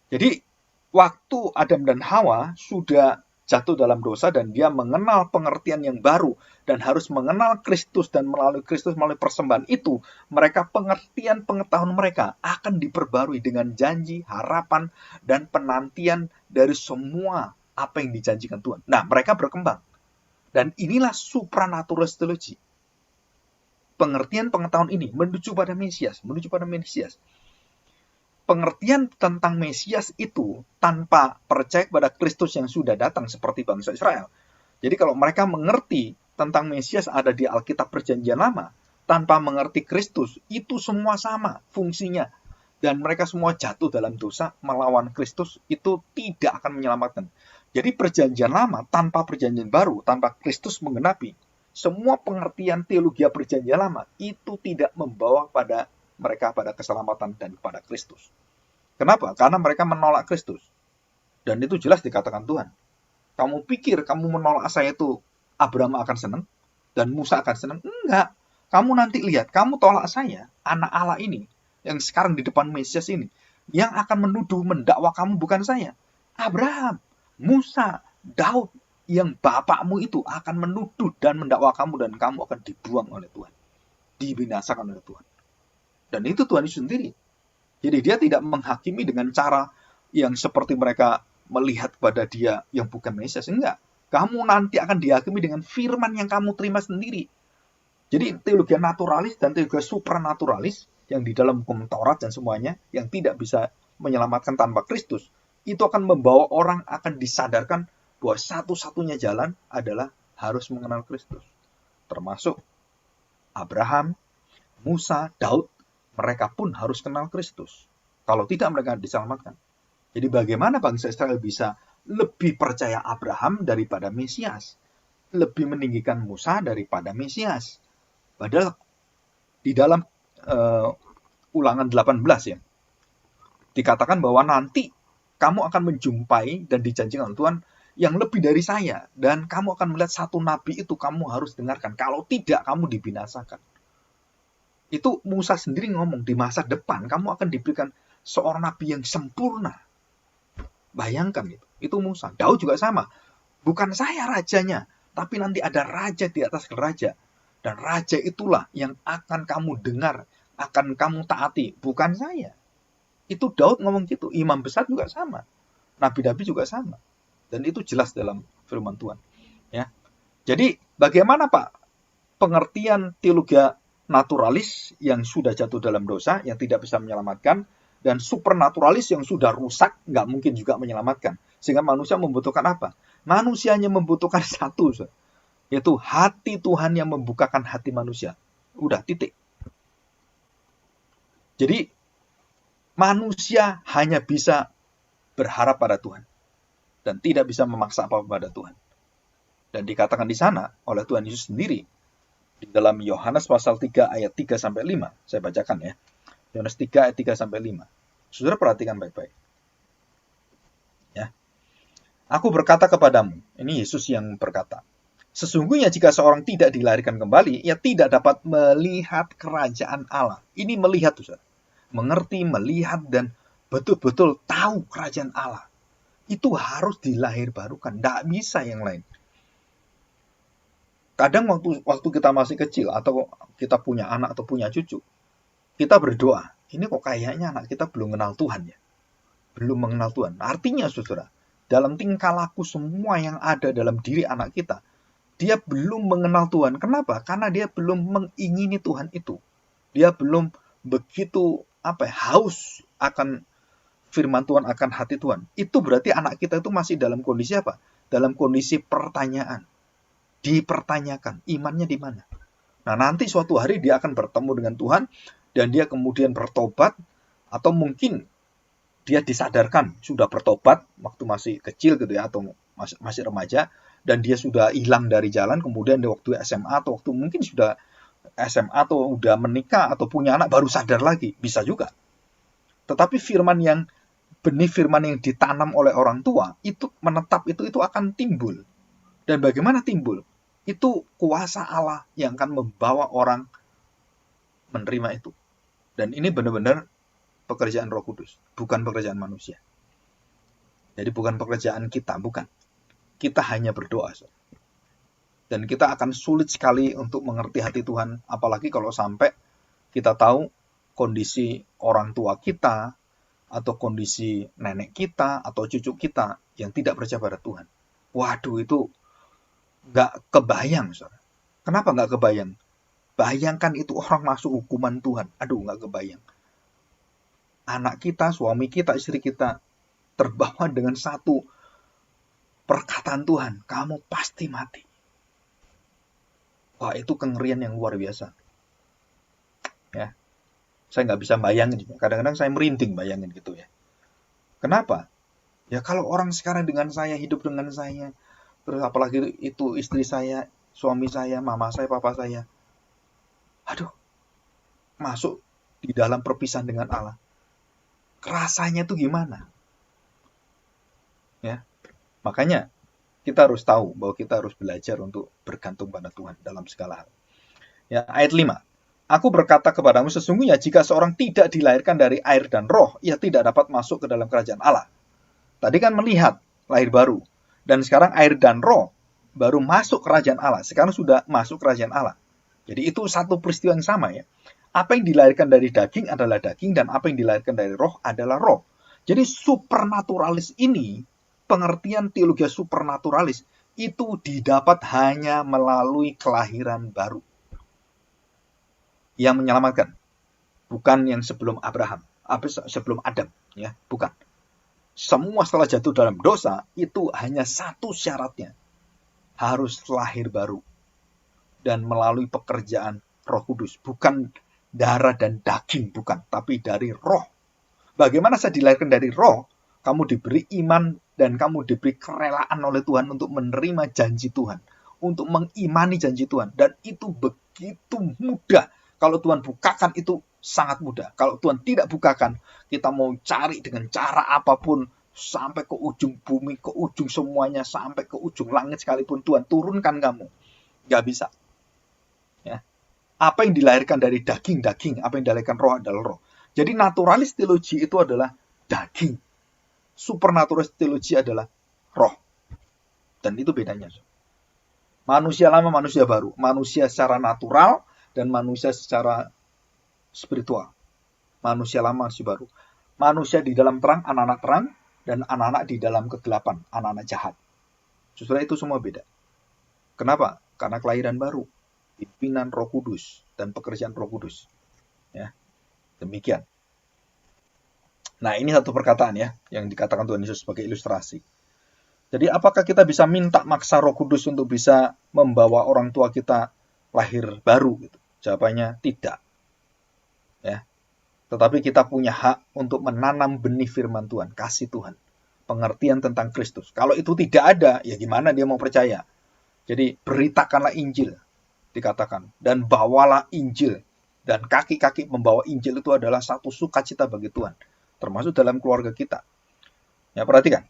Jadi waktu Adam dan Hawa sudah jatuh dalam dosa dan dia mengenal pengertian yang baru dan harus mengenal Kristus, dan melalui Kristus, melalui persembahan itu, mereka pengertian pengetahuan mereka akan diperbarui dengan janji, harapan, dan penantian dari semua apa yang dijanjikan Tuhan. Nah, mereka berkembang. Dan inilah supranaturalis teologi. Pengertian pengetahuan ini menuju pada Mesias. Pengertian tentang Mesias itu tanpa percaya kepada Kristus yang sudah datang seperti bangsa Israel. Jadi kalau mereka mengerti tentang Mesias ada di Alkitab Perjanjian Lama, tanpa mengerti Kristus, itu semua sama fungsinya. dan mereka semua jatuh dalam dosa melawan Kristus, itu tidak akan menyelamatkan. Jadi perjanjian lama tanpa perjanjian baru, tanpa Kristus menggenapi, semua pengertian teologi perjanjian lama itu tidak membawa pada mereka pada keselamatan dan pada Kristus. Kenapa? Karena mereka menolak Kristus. Dan itu jelas dikatakan Tuhan. Kamu pikir kamu menolak saya itu Abraham akan senang? Dan Musa akan senang? Enggak. Kamu nanti lihat, kamu tolak saya, anak Allah ini, yang sekarang di depan Mesias ini, yang akan menuduh, mendakwa kamu bukan saya. Abraham, Musa, Daud, yang bapakmu itu akan menuduh dan mendakwa kamu, dan kamu akan dibuang oleh Tuhan. Dibinasakan oleh Tuhan. Dan itu Tuhan Yesus sendiri. Jadi dia tidak menghakimi dengan cara yang seperti mereka melihat pada dia yang bukan Mesias. Enggak. Kamu nanti akan dihakimi dengan firman yang kamu terima sendiri. Jadi teologi naturalis dan teologi supranaturalis yang di dalam hukum Taurat dan semuanya yang tidak bisa menyelamatkan tanpa Kristus, itu akan membawa orang akan disadarkan bahwa satu-satunya jalan adalah harus mengenal Kristus. Termasuk Abraham, Musa, Daud, mereka pun harus kenal Kristus. Kalau tidak mereka diselamatkan. Jadi bagaimana bangsa Israel bisa lebih percaya Abraham daripada Mesias? Lebih meninggikan Musa daripada Mesias? Padahal di dalam Ulangan 18 ya, dikatakan bahwa nanti kamu akan menjumpai dan dijanjikan Tuhan yang lebih dari saya. Dan kamu akan melihat satu nabi itu kamu harus dengarkan. Kalau tidak kamu dibinasakan. Itu Musa sendiri ngomong, di masa depan kamu akan diberikan seorang nabi yang sempurna. Bayangkan itu Musa. Daud juga sama. Bukan saya rajanya, tapi nanti ada raja di atas raja. Dan raja itulah yang akan kamu dengar, akan kamu taati, bukan saya. Itu Daud ngomong gitu. Imam besar juga sama. Nabi-nabi juga sama. Dan itu jelas dalam firman Tuhan. Ya. Jadi bagaimana Pak pengertian teologi naturalis yang sudah jatuh dalam dosa, yang tidak bisa menyelamatkan, dan supernaturalis yang sudah rusak, nggak mungkin juga menyelamatkan. Sehingga manusia membutuhkan apa? Manusianya membutuhkan satu, yaitu hati Tuhan yang membukakan hati manusia. Udah, titik. Jadi, manusia hanya bisa berharap pada Tuhan. Dan tidak bisa memaksa apa-apa pada Tuhan. Dan dikatakan di sana oleh Tuhan Yesus sendiri. Di dalam Yohanes pasal 3 ayat 3-5. Saya bacakan ya. Yohanes 3 ayat 3-5. Saudara perhatikan baik-baik. Ya. Aku berkata kepadamu. Ini Yesus yang berkata. Sesungguhnya jika seorang tidak dilahirkan kembali, ia tidak dapat melihat kerajaan Allah. Ini melihat, saudara. Mengerti, melihat, dan betul-betul tahu kerajaan Allah. Itu harus dilahirbarukan. Tidak bisa yang lain. Kadang waktu kita masih kecil, atau kita punya anak atau punya cucu, kita berdoa, ini kok kayaknya anak kita belum mengenal Tuhan ya. Belum mengenal Tuhan. Artinya, saudara, dalam tingkah laku semua yang ada dalam diri anak kita, dia belum mengenal Tuhan. Kenapa? Karena dia belum mengingini Tuhan itu. Dia belum begitu haus akan firman Tuhan, akan hati Tuhan. Itu berarti anak kita itu masih dalam kondisi apa? Dalam kondisi pertanyaan. Dipertanyakan, imannya di mana? Nah, nanti suatu hari dia akan bertemu dengan Tuhan, dan dia kemudian bertobat, atau mungkin dia disadarkan, sudah bertobat, waktu masih kecil gitu ya, atau masih remaja, dan dia sudah hilang dari jalan, kemudian di waktu SMA atau waktu mungkin sudah SMA atau udah menikah atau punya anak baru sadar lagi, bisa juga. Tetapi benih firman yang ditanam oleh orang tua itu menetap, itu akan timbul. Dan bagaimana timbul? Itu kuasa Allah yang akan membawa orang menerima itu. Dan ini benar-benar pekerjaan Roh Kudus, bukan pekerjaan manusia. Jadi bukan pekerjaan kita, bukan. Kita hanya berdoa. Dan kita akan sulit sekali untuk mengerti hati Tuhan, apalagi kalau sampai kita tahu kondisi orang tua kita, atau kondisi nenek kita, atau cucu kita yang tidak percaya pada Tuhan. Waduh, itu nggak kebayang, saudara. Kenapa nggak kebayang? Bayangkan itu orang masuk hukuman Tuhan. Aduh, nggak kebayang. Anak kita, suami kita, istri kita terbawa dengan satu perkataan Tuhan, kamu pasti mati. Wah, itu kengerian yang luar biasa. Ya. Saya nggak bisa bayangin. Kadang-kadang saya merinding bayangin gitu ya. Kenapa? Ya kalau orang sekarang dengan saya, hidup dengan saya, terus apalagi itu istri saya, suami saya, mama saya, papa saya. Aduh, masuk di dalam perpisahan dengan Allah. Rasanya tuh gimana? Ya, makanya kita harus tahu bahwa kita harus belajar untuk bergantung pada Tuhan dalam segala hal. Ya, ayat 5. Aku berkata kepadamu, sesungguhnya jika seorang tidak dilahirkan dari air dan roh, ia tidak dapat masuk ke dalam kerajaan Allah. Tadi kan melihat lahir baru. Dan sekarang air dan roh baru masuk kerajaan Allah. Sekarang sudah masuk kerajaan Allah. Jadi itu satu peristiwa yang sama ya. Apa yang dilahirkan dari daging adalah daging, dan apa yang dilahirkan dari roh adalah roh. Jadi supernaturalis ini, pengertian teologi supernaturalis, itu didapat hanya melalui kelahiran baru yang menyelamatkan, bukan yang sebelum Abraham, sebelum Adam, ya, bukan. Semua setelah jatuh dalam dosa itu hanya satu syaratnya, harus lahir baru dan melalui pekerjaan Roh Kudus, bukan darah dan daging, bukan, tapi dari roh. Bagaimana saya dilahirkan dari roh? Kamu diberi iman dan kamu diberi kerelaan oleh Tuhan untuk menerima janji Tuhan, untuk mengimani janji Tuhan, dan itu begitu mudah. Kalau Tuhan bukakan itu sangat mudah. Kalau Tuhan tidak bukakan, kita mau cari dengan cara apapun, sampai ke ujung bumi, ke ujung semuanya, sampai ke ujung langit sekalipun Tuhan turunkan kamu, gak bisa. Ya. Apa yang dilahirkan dari daging, daging. Apa yang dilahirkan roh adalah roh. Jadi naturalis teologi itu adalah daging. Supernaturalis teologi adalah roh. Dan itu bedanya. Manusia lama, manusia baru. Manusia secara natural dan manusia secara spiritual. Manusia lama, manusia baru. Manusia di dalam terang, anak-anak terang, dan anak-anak di dalam kegelapan, anak-anak jahat. Justru itu semua beda. Kenapa? Karena kelahiran baru, pimpinan Roh Kudus dan pekerjaan Roh Kudus. Ya, demikian. Nah, ini satu perkataan ya yang dikatakan Tuhan Yesus sebagai ilustrasi. Jadi apakah kita bisa minta maksa Roh Kudus untuk bisa membawa orang tua kita lahir baru gitu? Jawabannya tidak. Ya. Tetapi kita punya hak untuk menanam benih firman Tuhan, kasih Tuhan, pengertian tentang Kristus. Kalau itu tidak ada, ya gimana dia mau percaya? Jadi beritakanlah Injil, dikatakan, dan bawalah Injil. Dan kaki-kaki membawa Injil itu adalah satu sukacita bagi Tuhan, termasuk dalam keluarga kita. Ya, perhatikan.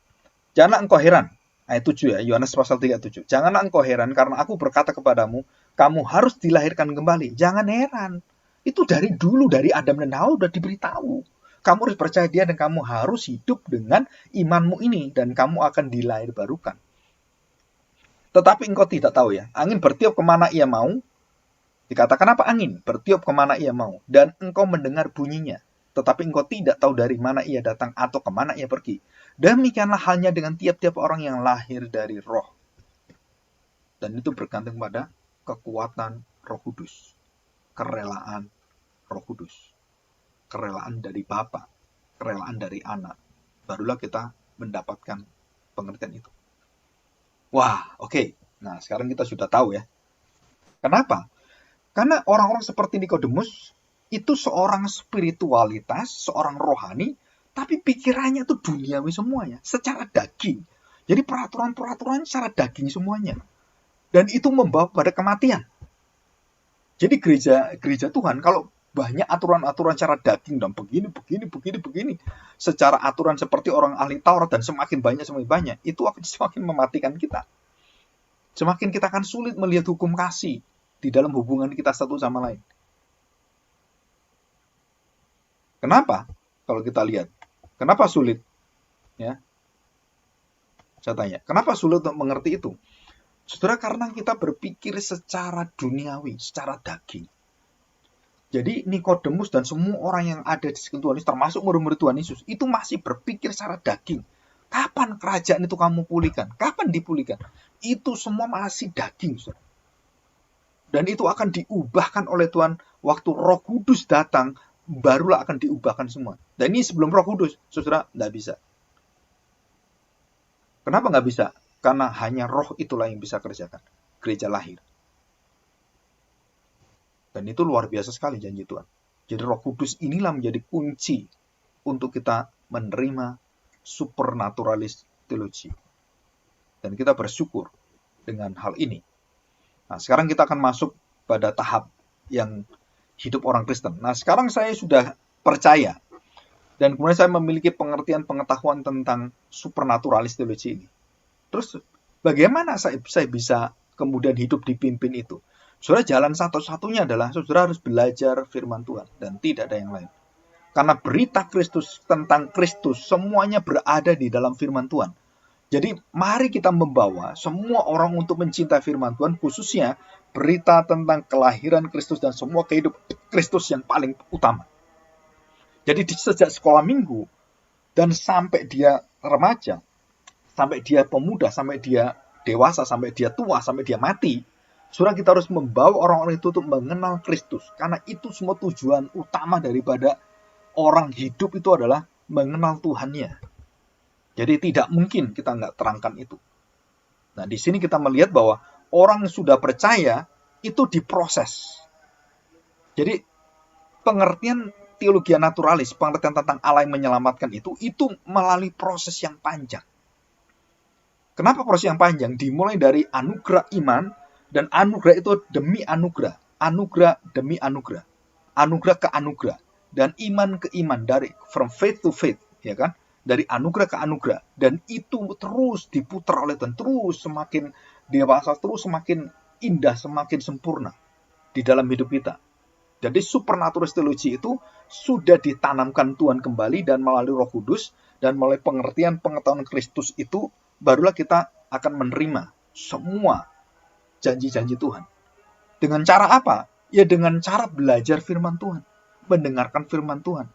Janganlah engkau heran. Ayat 7 ya, Yohanes pasal 37. Janganlah engkau heran karena aku berkata kepadamu, kamu harus dilahirkan kembali. Jangan heran. Itu dari dulu, dari Adam dan Hawa sudah diberitahu. Kamu harus percaya dia dan kamu harus hidup dengan imanmu ini. Dan kamu akan dilahir barukan. Tetapi engkau tidak tahu ya, angin bertiup kemana ia mau. Dikatakan apa angin? Bertiup kemana ia mau. Dan engkau mendengar bunyinya. Tetapi engkau tidak tahu dari mana ia datang atau kemana ia pergi. Demikianlah halnya dengan tiap-tiap orang yang lahir dari roh. Dan itu bergantung pada kekuatan Roh Kudus. Kerelaan Roh Kudus. Kerelaan dari Bapa. Kerelaan dari anak. Barulah kita mendapatkan pengertian itu. Wah, oke. Nah, sekarang kita sudah tahu ya. Kenapa? Karena orang-orang seperti Nikodemus itu seorang spiritualitas, seorang rohani, tapi pikirannya tuh duniawi semuanya, secara daging. Jadi peraturan-peraturan secara daging semuanya. Dan itu membawa pada kematian. Jadi gereja Tuhan, kalau banyak aturan-aturan secara daging, dan begini, secara aturan seperti orang ahli Taurat, dan semakin banyak, itu akan semakin mematikan kita. Semakin kita akan sulit melihat hukum kasih di dalam hubungan kita satu sama lain. Kenapa? Kalau kita lihat. Kenapa sulit? Ya. Saya tanya, kenapa sulit untuk mengerti itu? Saudara, karena kita berpikir secara duniawi, secara daging. Jadi Nikodemus dan semua orang yang ada di sekitar Tuhan Yesus, termasuk murid-murid Tuhan Yesus, itu masih berpikir secara daging. Kapan kerajaan itu kamu pulihkan? Kapan dipulihkan? Itu semua masih daging, saudara. Dan itu akan diubahkan oleh Tuhan waktu Roh Kudus datang, barulah akan diubahkan semua. Dan ini sebelum Roh Kudus, saudara, tidak bisa. Kenapa nggak bisa? Karena hanya roh itulah yang bisa kerjakan. Gereja lahir. Dan itu luar biasa sekali janji Tuhan. Jadi Roh Kudus inilah menjadi kunci untuk kita menerima supernaturalis teologi. Dan kita bersyukur dengan hal ini. Nah, sekarang kita akan masuk pada tahap yang hidup orang Kristen. Nah, sekarang saya sudah percaya dan kemudian saya memiliki pengertian pengetahuan tentang supernaturalis teologi ini. Terus bagaimana saya bisa kemudian hidup dipimpin itu? Saudara, jalan satu-satunya adalah saudara harus belajar firman Tuhan dan tidak ada yang lain. Karena berita Kristus tentang Kristus semuanya berada di dalam firman Tuhan. Jadi mari kita membawa semua orang untuk mencintai firman Tuhan, khususnya berita tentang kelahiran Kristus dan semua kehidupan Kristus yang paling utama. Jadi sejak sekolah minggu dan sampai dia remaja, sampai dia pemuda, sampai dia dewasa, sampai dia tua, sampai dia mati, saudara, kita harus membawa orang-orang itu untuk mengenal Kristus. Karena itu semua tujuan utama daripada orang hidup itu adalah mengenal Tuhannya. Jadi tidak mungkin kita nggak terangkan itu. Nah, di sini kita melihat bahwa orang sudah percaya itu diproses. Jadi pengertian teologi naturalis, pengertian tentang Allah yang menyelamatkan itu melalui proses yang panjang. Kenapa proses yang panjang? Dimulai dari anugerah iman, dan anugerah itu demi anugerah. Anugerah demi anugerah. Anugerah ke anugerah. Dan iman ke iman, dari from faith to faith, ya kan? Dari anugerah ke anugerah. Dan itu terus diputar oleh Tuhan, terus semakin dewasa, terus semakin indah, semakin sempurna di dalam hidup kita. Jadi supernaturalis teologi itu sudah ditanamkan Tuhan kembali, dan melalui Roh Kudus dan melalui pengertian pengetahuan Kristus itu barulah kita akan menerima semua janji-janji Tuhan. Dengan cara apa? Ya dengan cara belajar firman Tuhan, mendengarkan firman Tuhan.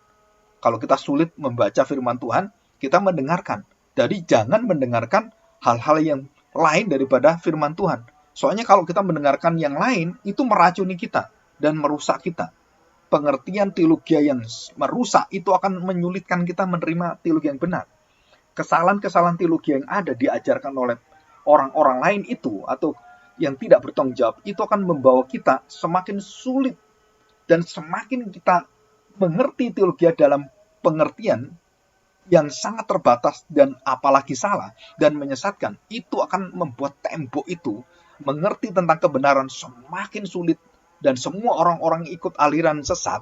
Kalau kita sulit membaca firman Tuhan, kita mendengarkan. Jadi jangan mendengarkan hal-hal yang lain daripada firman Tuhan. Soalnya kalau kita mendengarkan yang lain, itu meracuni kita dan merusak kita. Pengertian teologi yang merusak itu akan menyulitkan kita menerima teologi yang benar. Kesalahan-kesalahan teologi yang ada diajarkan oleh orang-orang lain itu, atau yang tidak bertanggung jawab, itu akan membawa kita semakin sulit. Dan semakin kita mengerti teologi dalam pengertian yang sangat terbatas dan apalagi salah dan menyesatkan, itu akan membuat tembok itu mengerti tentang kebenaran semakin sulit. Dan semua orang-orang ikut aliran sesat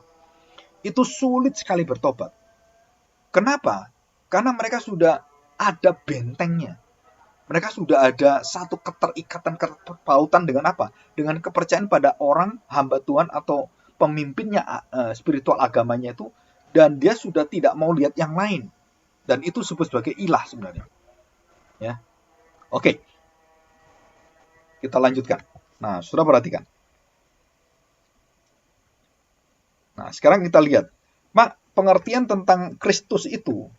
itu sulit sekali bertobat. Kenapa? Karena mereka sudah ada bentengnya. Mereka sudah ada satu keterikatan, ketepautan dengan apa? Dengan kepercayaan pada orang hamba Tuhan atau pemimpinnya spiritual agamanya itu, dan dia sudah tidak mau lihat yang lain. Dan itu disebut sebagai ilah sebenarnya. Ya. Oke. Kita lanjutkan. Nah, sudah perhatikan. Nah, sekarang kita lihat. Pengertian tentang Kristus itu,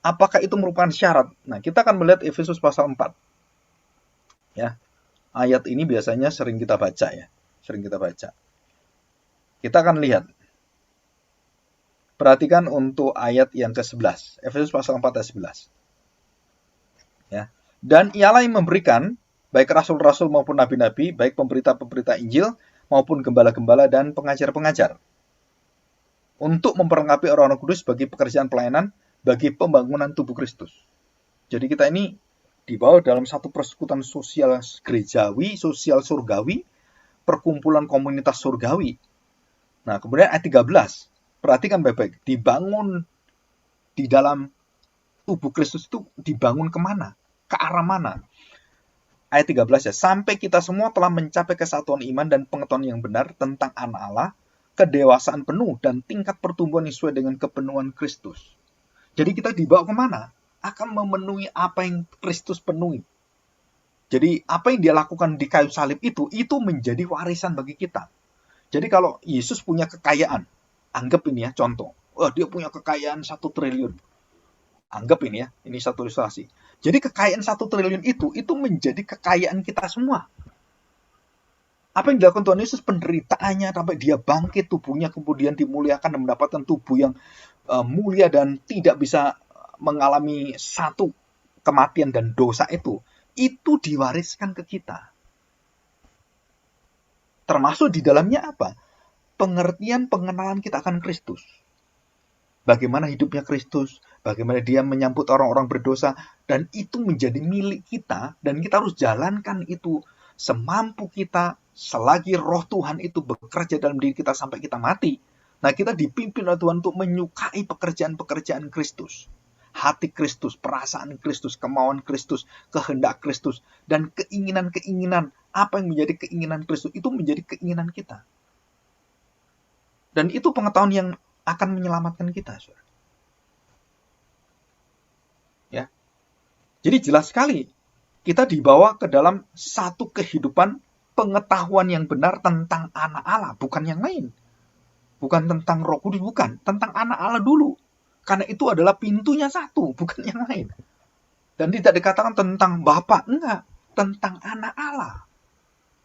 apakah itu merupakan syarat? Nah, kita akan melihat Efesus pasal 4. Ya. Ayat ini biasanya sering kita baca ya. Sering kita baca. Kita akan lihat. Perhatikan untuk ayat yang ke-11. Efesus pasal 4 ayat 11. Ya. Dan ialah yang memberikan, baik rasul-rasul maupun nabi-nabi, baik pemberita-pemberita Injil, maupun gembala-gembala dan pengajar-pengajar, untuk memperlengkapi orang-orang kudus bagi pekerjaan pelayanan, bagi pembangunan tubuh Kristus. Jadi kita ini dibawa dalam satu persekutuan sosial gerejawi, sosial surgawi, perkumpulan komunitas surgawi. Nah, kemudian ayat 13, perhatikan baik-baik, dibangun di dalam tubuh Kristus itu dibangun kemana? Ke arah mana? Ayat 13 ya, sampai kita semua telah mencapai kesatuan iman dan pengetahuan yang benar tentang anak Allah, kedewasaan penuh dan tingkat pertumbuhan sesuai dengan kepenuhan Kristus. Jadi kita dibawa kemana? Akan memenuhi apa yang Kristus penuhi. Jadi apa yang dia lakukan di kayu salib itu menjadi warisan bagi kita. Jadi kalau Yesus punya kekayaan, anggap ini ya contoh, dia punya kekayaan 1 triliun. Anggap ini ya, ini satu ilustrasi. Jadi kekayaan 1 triliun itu menjadi kekayaan kita semua. Apa yang dilakukan Tuhan Yesus, penderitaannya sampai dia bangkit, tubuhnya kemudian dimuliakan dan mendapatkan tubuh yang mulia dan tidak bisa mengalami satu kematian dan dosa itu diwariskan ke kita. Termasuk di dalamnya apa? pengertian pengenalan kita akan Kristus. Bagaimana hidupnya Kristus, bagaimana dia menyambut orang-orang berdosa, dan itu menjadi milik kita, dan kita harus jalankan itu semampu kita, selagi roh Tuhan itu bekerja dalam diri kita sampai kita mati. Nah, kita dipimpin oleh Tuhan untuk menyukai pekerjaan-pekerjaan Kristus. Hati Kristus, perasaan Kristus, kemauan Kristus, kehendak Kristus, dan keinginan-keinginan, apa yang menjadi keinginan Kristus, itu menjadi keinginan kita. Dan itu pengetahuan yang akan menyelamatkan kita, saudara. Ya. Jadi jelas sekali, kita dibawa ke dalam satu kehidupan pengetahuan yang benar tentang anak Allah, bukan yang lain. Bukan tentang Roh Kudus, bukan. Tentang anak Allah dulu. Karena itu adalah pintunya satu, bukan yang lain. Dan tidak dikatakan tentang Bapa, enggak. Tentang anak Allah.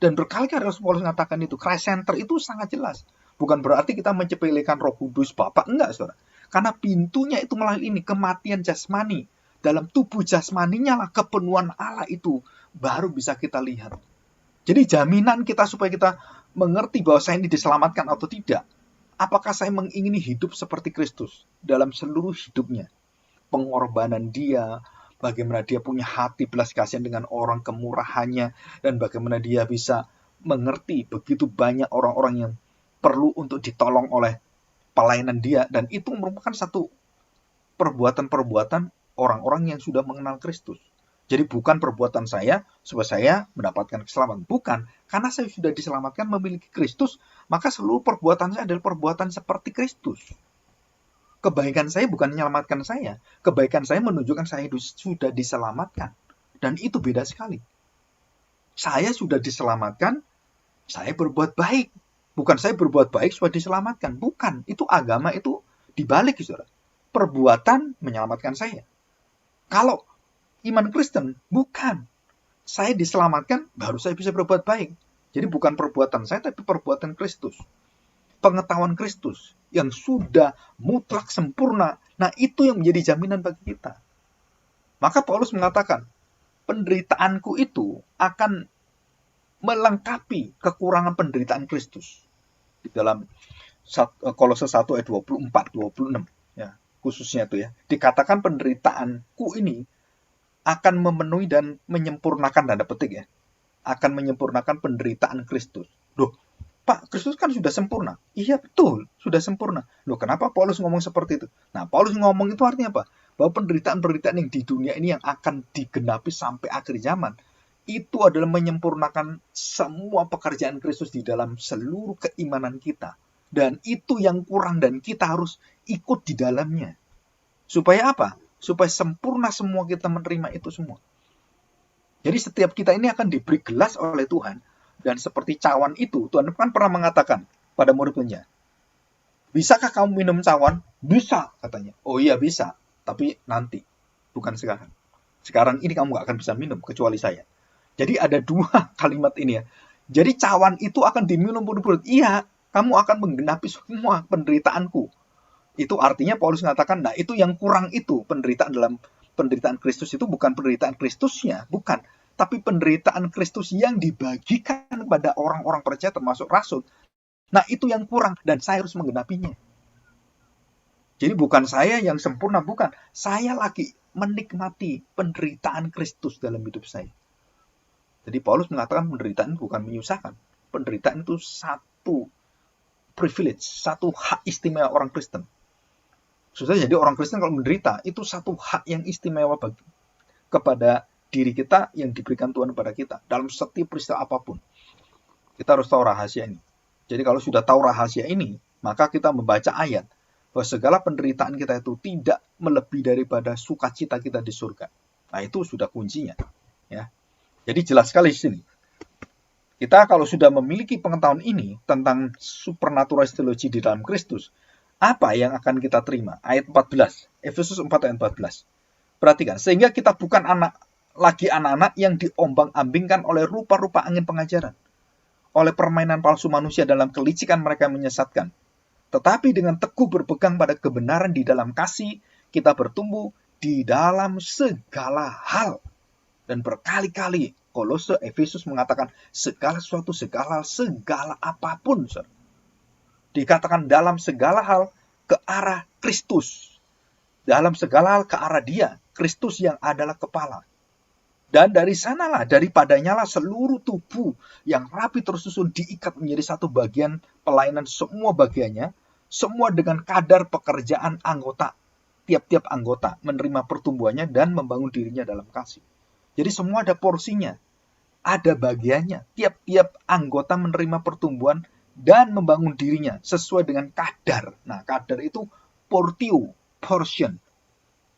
Dan berkali-kali Rasul Paulus mengatakan itu. Christ Center itu sangat jelas. Bukan berarti kita mencepelekan Roh Kudus, Bapa, enggak, saudara. Karena pintunya itu melalui ini, kematian jasmani. Dalam tubuh jasmaninya lah kepenuhan Allah itu baru bisa kita lihat. Jadi jaminan kita supaya kita mengerti bahwa saya ini diselamatkan atau tidak. Apakah saya mengingini hidup seperti Kristus dalam seluruh hidupnya? Pengorbanan dia, bagaimana dia punya hati belas kasihan dengan orang, kemurahannya, dan bagaimana dia bisa mengerti begitu banyak orang-orang yang perlu untuk ditolong oleh pelayanan dia. Dan itu merupakan satu perbuatan-perbuatan orang-orang yang sudah mengenal Kristus. Jadi bukan perbuatan saya supaya saya mendapatkan keselamatan. Bukan. Karena saya sudah diselamatkan memiliki Kristus, maka seluruh perbuatan saya adalah perbuatan seperti Kristus. Kebaikan saya bukan menyelamatkan saya. Kebaikan saya menunjukkan saya sudah diselamatkan. Dan itu beda sekali. Saya sudah diselamatkan, saya berbuat baik. Bukan saya berbuat baik supaya diselamatkan. Bukan. Itu agama itu dibalik, saudara. Perbuatan menyelamatkan saya. Kalau iman Kristen, bukan. Saya diselamatkan, baru saya bisa berbuat baik. Jadi bukan perbuatan saya, tapi perbuatan Kristus. Pengetahuan Kristus yang sudah mutlak sempurna. Nah, itu yang menjadi jaminan bagi kita. Maka Paulus mengatakan, penderitaanku itu akan melengkapi kekurangan penderitaan Kristus. Di dalam Kolose 1 ayat 24-26. Ya, khususnya itu ya. Dikatakan penderitaanku ini akan memenuhi dan menyempurnakan, tanda petik ya, akan menyempurnakan penderitaan Kristus. Loh, Pak, Kristus kan sudah sempurna. Iya, betul, sudah sempurna. Loh, kenapa Paulus ngomong seperti itu? Nah, Paulus ngomong itu artinya apa? Bahwa penderitaan-penderitaan yang di dunia ini yang akan digenapi sampai akhir zaman, itu adalah menyempurnakan semua pekerjaan Kristus di dalam seluruh keimanan kita. Dan itu yang kurang dan kita harus ikut di dalamnya. Supaya apa? Supaya sempurna semua kita menerima itu semua. Jadi setiap kita ini akan diberi gelas oleh Tuhan. Dan seperti cawan itu, Tuhan kan pernah mengatakan pada murid-muridnya, bisakah kamu minum cawan? Bisa, katanya. Oh iya bisa, tapi nanti, bukan sekarang. Sekarang ini kamu gak akan bisa minum, kecuali saya. Jadi ada dua kalimat ini ya. Jadi cawan itu akan diminum murid-murid. Iya, kamu akan menggenapi semua penderitaanku. Itu artinya Paulus mengatakan, nah itu yang kurang itu, penderitaan dalam penderitaan Kristus itu bukan penderitaan Kristusnya, bukan. Tapi penderitaan Kristus yang dibagikan kepada orang-orang percaya termasuk rasul. Nah itu yang kurang dan saya harus menggenapinya. Jadi bukan saya yang sempurna, bukan. Saya lagi menikmati penderitaan Kristus dalam hidup saya. Jadi Paulus mengatakan penderitaan bukan menyusahkan. Penderitaan itu satu privilege, satu hak istimewa orang Kristen. Susah jadi orang Kristen kalau menderita, itu satu hak yang istimewa kepada diri kita yang diberikan Tuhan kepada kita. Dalam setiap peristiwa apapun. Kita harus tahu rahasia ini. Jadi kalau sudah tahu rahasia ini, maka kita membaca ayat bahwa segala penderitaan kita itu tidak melebihi daripada sukacita kita di surga. Nah itu sudah kuncinya. Ya. Jadi jelas sekali di sini. Kita kalau sudah memiliki pengetahuan ini tentang supernatural theology di dalam Kristus, apa yang akan kita terima? Ayat 14, Efesus 4 ayat 14. Perhatikan, sehingga kita bukan lagi anak-anak yang diombang-ambingkan oleh rupa-rupa angin pengajaran, oleh permainan palsu manusia dalam kelicikan mereka yang menyesatkan. Tetapi dengan teguh berpegang pada kebenaran di dalam kasih, kita bertumbuh di dalam segala hal. Dan berkali-kali Kolose, Efesus mengatakan segala sesuatu, segala apapun. Sir. Dikatakan dalam segala hal ke arah Kristus. Dalam segala hal ke arah dia, Kristus yang adalah kepala. Dan dari sanalah, daripadanya lah seluruh tubuh yang rapi tersusun diikat menjadi satu bagian pelayanan semua bagiannya, semua dengan kadar pekerjaan anggota. Tiap-tiap anggota menerima pertumbuhannya dan membangun dirinya dalam kasih. Jadi semua ada porsinya, ada bagiannya. Tiap-tiap anggota menerima pertumbuhan dan membangun dirinya sesuai dengan kadar. Nah, kadar itu portion.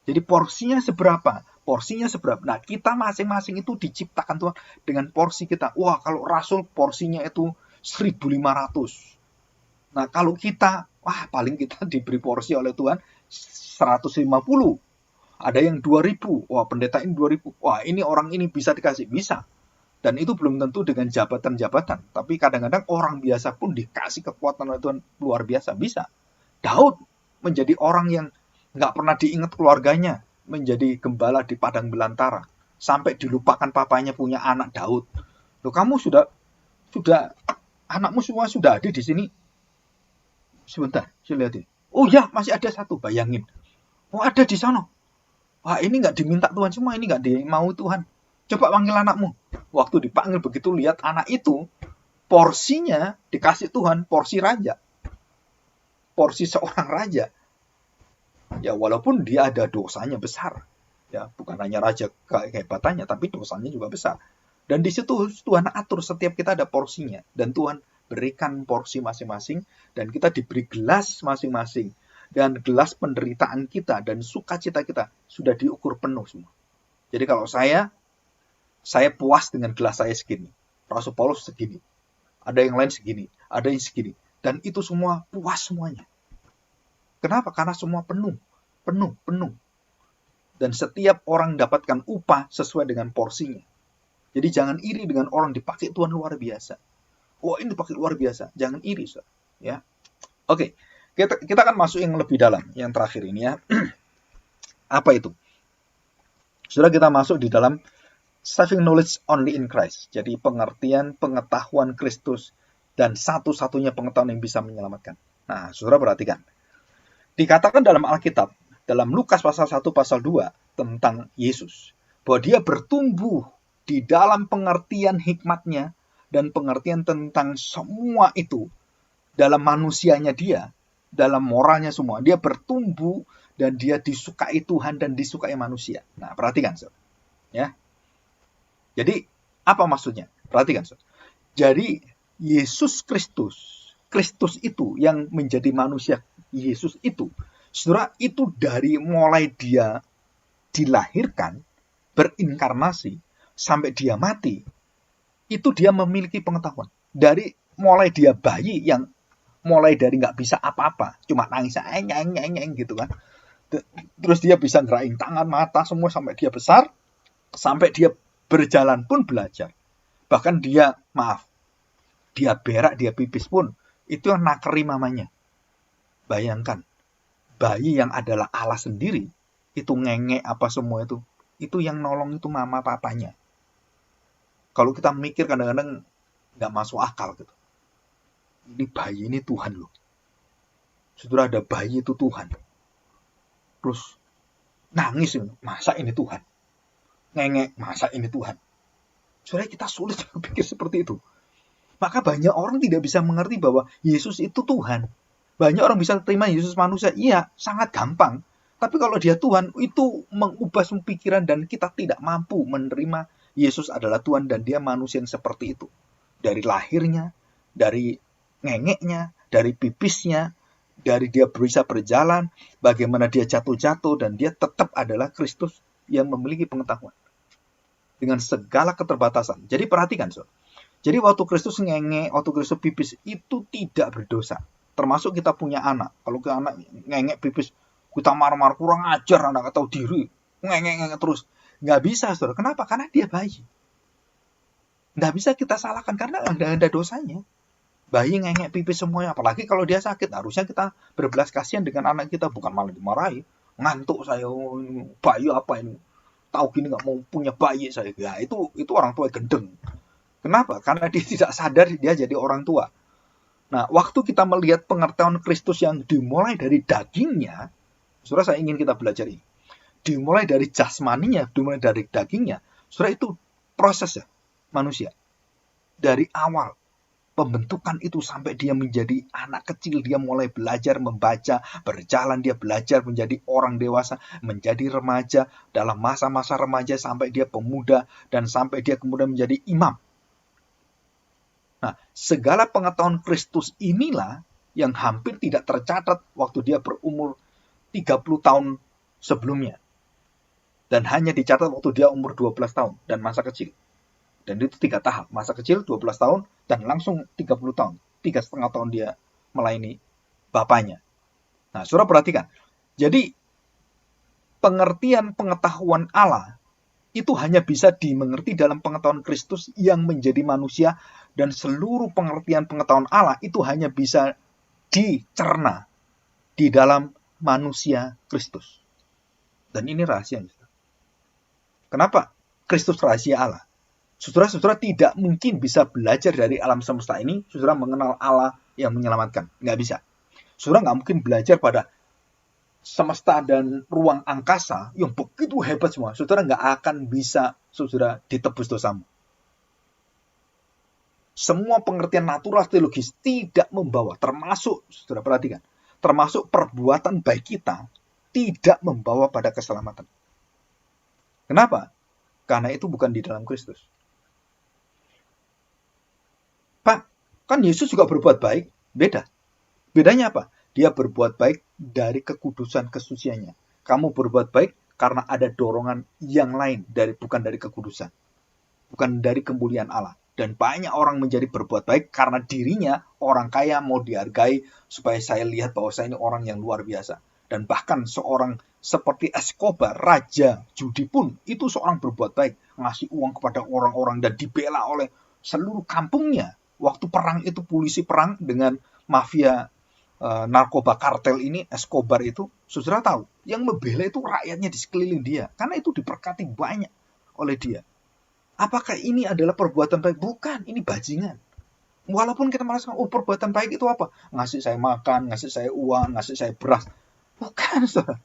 Jadi porsinya seberapa? Porsinya seberapa? Nah, kita masing-masing itu diciptakan Tuhan dengan porsi kita. Wah, kalau rasul porsinya itu 1.500. Nah, kalau kita, paling kita diberi porsi oleh Tuhan 150. Ada yang 2.000. Wah, pendeta ini 2.000. Wah, ini orang ini bisa dikasih. Bisa. Dan itu belum tentu dengan jabatan-jabatan. Tapi kadang-kadang orang biasa pun dikasih kekuatan oleh Tuhan luar biasa. Bisa. Daud menjadi orang yang nggak pernah diingat keluarganya, menjadi gembala di padang belantara, sampai dilupakan papanya punya anak Daud. Loh, kamu sudah anakmu semua sudah ada di sini. Sebentar, saya lihat. Oh ya, masih ada satu, bayangin. Oh, ada di sana. Wah, ini nggak diminta Tuhan semua, ini nggak dimau Tuhan. Coba panggil anakmu. Waktu dipanggil begitu lihat anak itu, porsinya dikasih Tuhan, porsi raja. Porsi seorang raja. Ya, walaupun dia ada dosanya besar. Ya, bukan hanya raja kehebatannya, tapi dosanya juga besar. Dan di situ Tuhan atur setiap kita ada porsinya. Dan Tuhan berikan porsi masing-masing. Dan kita diberi gelas masing-masing. Dan gelas penderitaan kita dan sukacita kita sudah diukur penuh semua. Jadi kalau saya puas dengan gelas saya segini. Rasul Paulus segini. Ada yang lain segini. Ada yang segini. Dan itu semua puas semuanya. Kenapa? Karena semua penuh. Dan setiap orang dapatkan upah sesuai dengan porsinya. Jadi jangan iri dengan orang dipakai Tuhan luar biasa. Oh, ini dipakai luar biasa. Jangan iri, saudara. Ya. Oke. Kita akan masuk yang lebih dalam. Yang terakhir ini ya. Apa itu? Sudah kita masuk di dalam saving knowledge only in Christ. Jadi pengertian, pengetahuan Kristus. Dan satu-satunya pengetahuan yang bisa menyelamatkan. Nah, saudara perhatikan. Dikatakan dalam Alkitab, dalam Lukas pasal 1, pasal 2, tentang Yesus. Bahwa dia bertumbuh di dalam pengertian hikmatnya dan pengertian tentang semua itu. Dalam manusianya dia, dalam moralnya semua. Dia bertumbuh dan dia disukai Tuhan dan disukai manusia. Nah, perhatikan, saudara. Ya. Jadi, apa maksudnya? Perhatikan, saudara. Jadi, Yesus Kristus itu yang menjadi manusia. Yesus itu, saudara, itu dari mulai dia dilahirkan, berinkarnasi, sampai dia mati, itu dia memiliki pengetahuan. Dari mulai dia bayi yang mulai dari nggak bisa apa-apa, cuma nangis, gitu kan. Terus dia bisa ngerain tangan, mata, semua sampai dia besar, sampai dia berjalan pun belajar. Bahkan dia berak, dia pipis pun, itu yang nakeri mamanya. Bayangkan, bayi yang adalah Allah sendiri, itu ngengek apa semua itu yang nolong itu mama papanya. Kalau kita mikir kadang-kadang nggak masuk akal gitu. Ini bayi ini Tuhan loh. Saudara, ada bayi itu Tuhan. Terus nangis, masa ini Tuhan? Ngengek, masa ini Tuhan? Saudara, kita sulit berpikir seperti itu. Maka banyak orang tidak bisa mengerti bahwa Yesus itu Tuhan. Banyak orang bisa terima Yesus manusia. Iya, sangat gampang. Tapi kalau dia Tuhan, itu mengubah semua pikiran dan kita tidak mampu menerima Yesus adalah Tuhan dan dia manusia yang seperti itu. Dari lahirnya, dari ngengeknya, dari pipisnya, dari dia bisa berjalan, bagaimana dia jatuh-jatuh, dan dia tetap adalah Kristus yang memiliki pengetahuan. Dengan segala keterbatasan. Jadi perhatikan, saudara. Jadi waktu Kristus ngengek, waktu Kristus pipis, itu tidak berdosa. Termasuk kita punya anak. Kalau ke anak ngengek pipis, kita marah-marah, kurang ajar, anak gak tahu diri. Ngengek terus. Nggak bisa, saudara. Kenapa? Karena dia bayi. Nggak bisa kita salahkan karena nggak ada dosanya. Bayi ngengek pipis semuanya. Apalagi kalau dia sakit. Harusnya kita berbelas kasihan dengan anak kita. Bukan malah dimarahi. Ngantuk saya. Bayi apa ini? Tahu gini nggak mau punya bayi saya. Ya, itu orang tua gendeng. Kenapa? Karena dia tidak sadar dia jadi orang tua. Nah, waktu kita melihat pengetahuan Kristus yang dimulai dari dagingnya, saudara, saya ingin kita belajar ini. Dimulai dari jasmaninya, dimulai dari dagingnya, saudara, itu proses ya, manusia. Dari awal, pembentukan itu sampai dia menjadi anak kecil, dia mulai belajar membaca, berjalan, dia belajar menjadi orang dewasa, menjadi remaja, dalam masa-masa remaja sampai dia pemuda, dan sampai dia kemudian menjadi imam. Nah, segala pengetahuan Kristus inilah yang hampir tidak tercatat waktu dia berumur 30 tahun sebelumnya. Dan hanya dicatat waktu dia umur 12 tahun dan masa kecil. Dan itu 3 tahap. Masa kecil 12 tahun dan langsung 30 tahun. 3,5 tahun dia melayani bapaknya. Nah, saudara perhatikan. Jadi, pengertian pengetahuan Allah itu hanya bisa dimengerti dalam pengetahuan Kristus yang menjadi manusia, dan seluruh pengertian pengetahuan Allah itu hanya bisa dicerna di dalam manusia Kristus. Dan ini rahasia. Kenapa Kristus rahasia Allah? Saudara-saudara tidak mungkin bisa belajar dari alam semesta ini, saudara mengenal Allah yang menyelamatkan. Nggak bisa. Saudara nggak mungkin belajar pada semesta dan ruang angkasa yang begitu hebat semua, saudara nggak akan bisa, saudara, ditebus dosamu. Semua pengertian natural teologis tidak membawa, termasuk, saudara perhatikan, termasuk perbuatan baik kita, tidak membawa pada keselamatan. Kenapa? Karena itu bukan di dalam Kristus. Pak, kan Yesus juga berbuat baik, beda. Bedanya apa? Dia berbuat baik dari kekudusan kesuciannya. Kamu berbuat baik karena ada dorongan yang lain, bukan dari kekudusan. Bukan dari kemuliaan Allah. Dan banyak orang menjadi berbuat baik karena dirinya orang kaya, mau dihargai, supaya saya lihat bahwa saya ini orang yang luar biasa. Dan bahkan seorang seperti Escobar, raja judi pun, itu seorang berbuat baik. Ngasih uang kepada orang-orang dan dibela oleh seluruh kampungnya. Waktu perang itu, polisi perang dengan mafia narkoba kartel ini, Escobar itu, saudara tahu, yang membela itu rakyatnya di sekeliling dia, karena itu diberkati banyak oleh dia. Apakah ini adalah perbuatan baik? Bukan, ini bajingan. Walaupun kita merasakan, perbuatan baik itu apa? Ngasih saya makan, ngasih saya uang, ngasih saya beras. Bukan, saudara.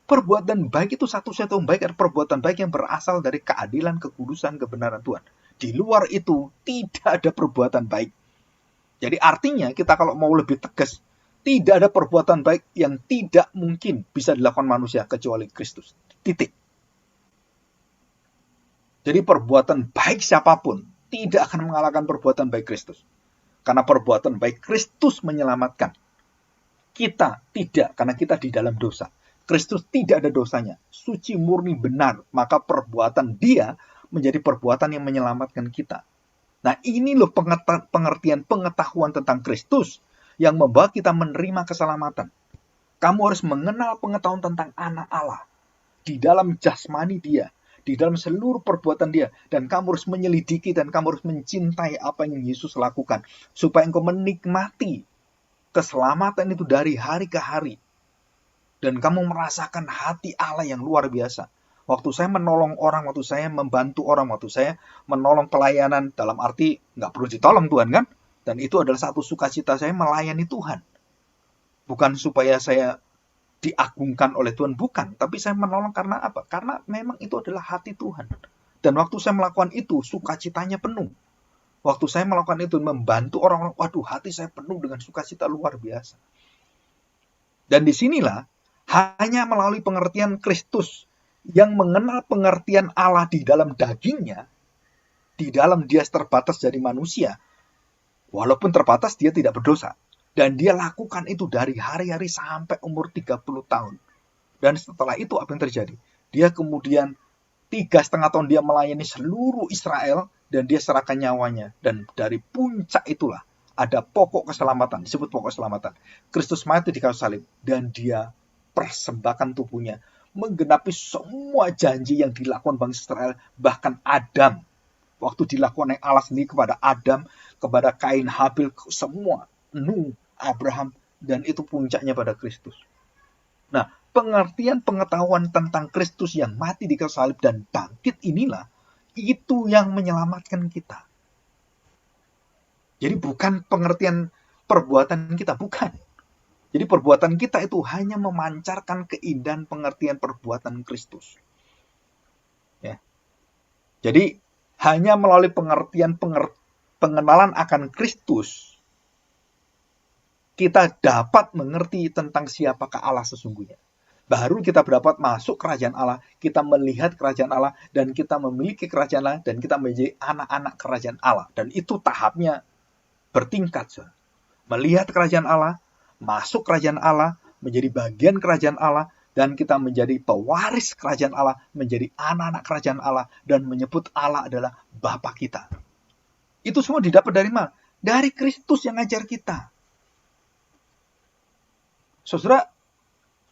Perbuatan baik itu satu-satunya baik adalah perbuatan baik yang berasal dari keadilan, kekudusan, kebenaran Tuhan. Di luar itu tidak ada perbuatan baik. Jadi artinya kita kalau mau lebih tegas, tidak ada perbuatan baik yang tidak mungkin bisa dilakukan manusia kecuali Kristus. Titik. Jadi perbuatan baik siapapun tidak akan mengalahkan perbuatan baik Kristus. Karena perbuatan baik Kristus menyelamatkan. Kita tidak, karena kita di dalam dosa. Kristus tidak ada dosanya. Suci, murni, benar. Maka perbuatan dia menjadi perbuatan yang menyelamatkan kita. Nah, ini loh pengertian pengetahuan tentang Kristus yang membawa kita menerima keselamatan. Kamu harus mengenal pengetahuan tentang anak Allah di dalam jasmani dia, di dalam seluruh perbuatan dia, dan kamu harus menyelidiki dan kamu harus mencintai apa yang Yesus lakukan supaya engkau menikmati keselamatan itu dari hari ke hari, dan kamu merasakan hati Allah yang luar biasa. Waktu saya menolong orang, waktu saya membantu orang, waktu saya menolong pelayanan, dalam arti nggak perlu ditolong Tuhan kan? Dan itu adalah satu sukacita saya melayani Tuhan. Bukan supaya saya diagungkan oleh Tuhan, bukan. Tapi saya menolong karena apa? Karena memang itu adalah hati Tuhan. Dan waktu saya melakukan itu, sukacitanya penuh. Waktu saya melakukan itu, membantu orang-orang, waduh, hati saya penuh dengan sukacita luar biasa. Dan disinilah, hanya melalui pengertian Kristus, yang mengenal pengertian Allah di dalam dagingnya, di dalam dia terbatas dari manusia, walaupun terbatas, dia tidak berdosa. Dan dia lakukan itu dari hari-hari sampai umur 30 tahun. Dan setelah itu apa yang terjadi? Dia kemudian 3,5 tahun dia melayani seluruh Israel, dan dia serahkan nyawanya. Dan dari puncak itulah ada pokok keselamatan, disebut pokok keselamatan. Kristus mati di kayu salib, dan dia persembahkan tubuhnya, menggenapi semua janji yang dilakukan bangsa Israel, bahkan Adam. Waktu dilakukan oleh Allah sendiri kepada Adam, kepada Kain, Habil, semua, Nuh, Abraham, dan itu puncaknya pada Kristus. Nah, pengertian pengetahuan tentang Kristus yang mati di kayu salib dan bangkit inilah, itu yang menyelamatkan kita. Jadi bukan pengertian perbuatan kita, bukan. Jadi perbuatan kita itu hanya memancarkan keindahan pengertian perbuatan Kristus. Ya. Jadi hanya melalui pengenalan akan Kristus, kita dapat mengerti tentang siapakah Allah sesungguhnya. Baru kita dapat masuk kerajaan Allah, kita melihat kerajaan Allah, dan kita memiliki kerajaan Allah, dan kita menjadi anak-anak kerajaan Allah. Dan itu tahapnya bertingkat. Melihat kerajaan Allah, masuk kerajaan Allah, menjadi bagian kerajaan Allah, dan kita menjadi pewaris kerajaan Allah, menjadi anak-anak kerajaan Allah, dan menyebut Allah adalah Bapa kita. Itu semua didapat dari mana? Dari Kristus yang ngajar kita. Saudara,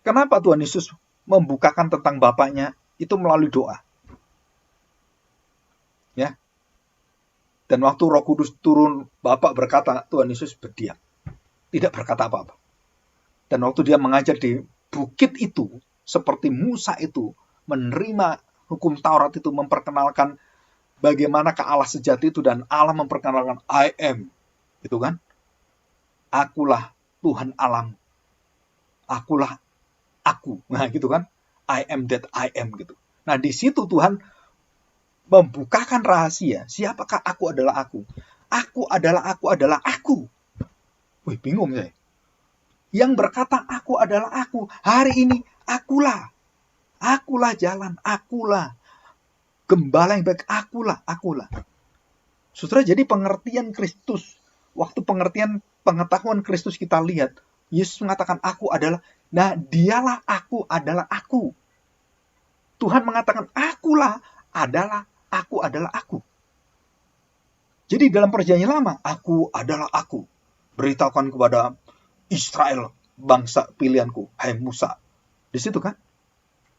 kenapa Tuhan Yesus membukakan tentang Bapaknya itu melalui doa? Ya. Dan waktu Roh Kudus turun, Bapak berkata, Tuhan Yesus berdiam. Tidak berkata apa-apa. Dan waktu dia mengajar di bukit itu, seperti Musa itu, menerima hukum Taurat itu, memperkenalkan bagaimana ke Allah sejati itu, dan Allah memperkenalkan I am. Itu kan? Akulah Tuhan alam. Akulah aku. Nah gitu kan? I am that I am gitu. Nah di situ Tuhan membukakan rahasia. Siapakah aku adalah aku? Aku adalah aku. Wih, bingung saya. Yang berkata aku adalah aku. Hari ini akulah. Akulah jalan. Akulah gembala yang baik. Akulah. Saudara, jadi pengertian Kristus. Waktu pengetahuan Kristus kita lihat. Yesus mengatakan aku adalah. Nah, dialah aku adalah aku. Tuhan mengatakan akulah adalah aku. Jadi dalam perjanjian lama, aku adalah aku. Beritahukan kepada Israel, bangsa pilihanku, hai Musa. Di situ kan?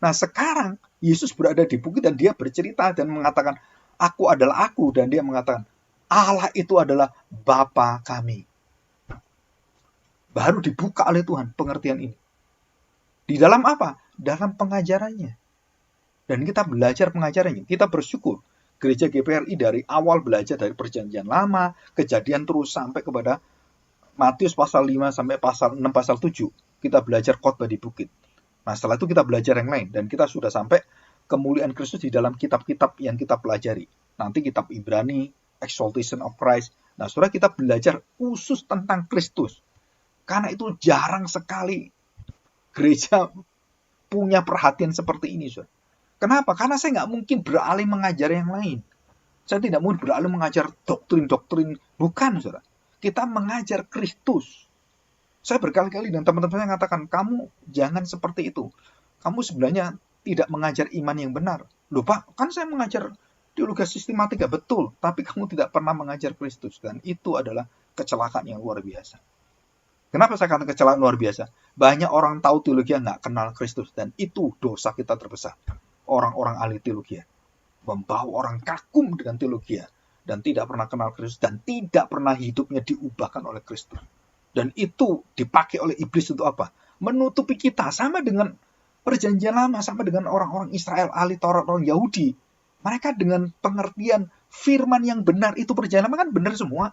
Nah sekarang, Yesus berada di bukit dan dia bercerita dan mengatakan, aku adalah aku. Dan dia mengatakan, Allah itu adalah Bapa kami. Baru dibuka oleh Tuhan pengertian ini. Di dalam apa? Dalam pengajarannya. Dan kita belajar pengajarannya. Kita bersyukur. Gereja GPRI dari awal belajar dari perjanjian lama, kejadian terus sampai kepada Matius pasal 5 sampai pasal 6, pasal 7. Kita belajar khotbah di bukit. Nah setelah itu kita belajar yang lain. Dan kita sudah sampai kemuliaan Kristus di dalam kitab-kitab yang kita pelajari. Nanti kitab Ibrani, Exaltation of Christ. Nah saudara, kita belajar khusus tentang Kristus. Karena itu jarang sekali gereja punya perhatian seperti ini, saudara. Kenapa? Karena saya nggak mungkin beralih mengajar yang lain. Saya tidak mungkin beralih mengajar doktrin-doktrin. Bukan, saudara. Kita mengajar Kristus. Saya berkali-kali dan teman-teman saya mengatakan, kamu jangan seperti itu. Kamu sebenarnya tidak mengajar iman yang benar. Loh Pak, kan saya mengajar teologi sistematika, betul. Tapi kamu tidak pernah mengajar Kristus. Dan itu adalah kecelakaan yang luar biasa. Kenapa saya katakan kecelakaan luar biasa? Banyak orang tahu teologi yang nggak kenal Kristus. Dan itu dosa kita terbesar. Orang-orang ahli teologi. Membawa orang kagum dengan teologi. Dan tidak pernah kenal Kristus. Dan tidak pernah hidupnya diubahkan oleh Kristus. Dan itu dipakai oleh iblis untuk apa? Menutupi kita. Sama dengan perjanjian lama. Sama dengan orang-orang Israel, ahli Taurat, orang Yahudi. Mereka dengan pengertian firman yang benar. Itu perjanjian lama kan benar semua.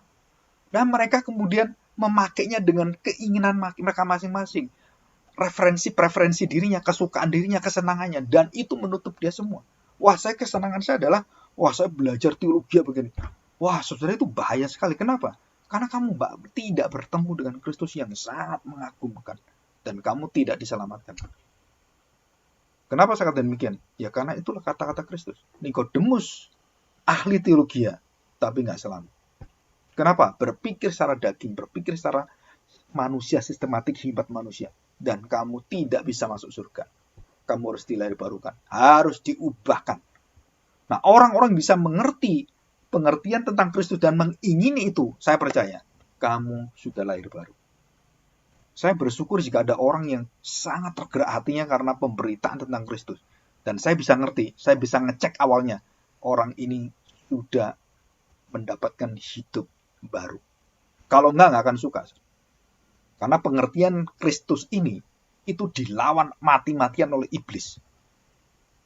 Dan mereka kemudian memakainya dengan keinginan mereka masing-masing. Preferensi dirinya, kesukaan dirinya, kesenangannya. Dan itu menutup dia semua. Wah, kesenangan saya adalah, wah saya belajar teologi begini. Wah, saudara, itu bahaya sekali. Kenapa? Karena kamu tidak bertemu dengan Kristus yang sangat mengagumkan. Dan kamu tidak diselamatkan. Kenapa saya katakan demikian? Ya karena itulah kata-kata Kristus. Nikodemus, ahli teologi, tapi nggak selamat. Kenapa? Berpikir secara daging, berpikir secara manusia, sistematik, hebat manusia. Dan kamu tidak bisa masuk surga. Kamu harus dilahirbarukan. Harus diubahkan. Nah, orang-orang bisa mengerti pengertian tentang Kristus dan mengingini itu. Saya percaya, kamu sudah lahir baru. Saya bersyukur jika ada orang yang sangat tergerak hatinya karena pemberitaan tentang Kristus. Dan saya bisa ngerti, saya bisa ngecek awalnya. Orang ini sudah mendapatkan hidup baru. Kalau nggak akan suka. Karena pengertian Kristus ini itu dilawan mati-matian oleh iblis.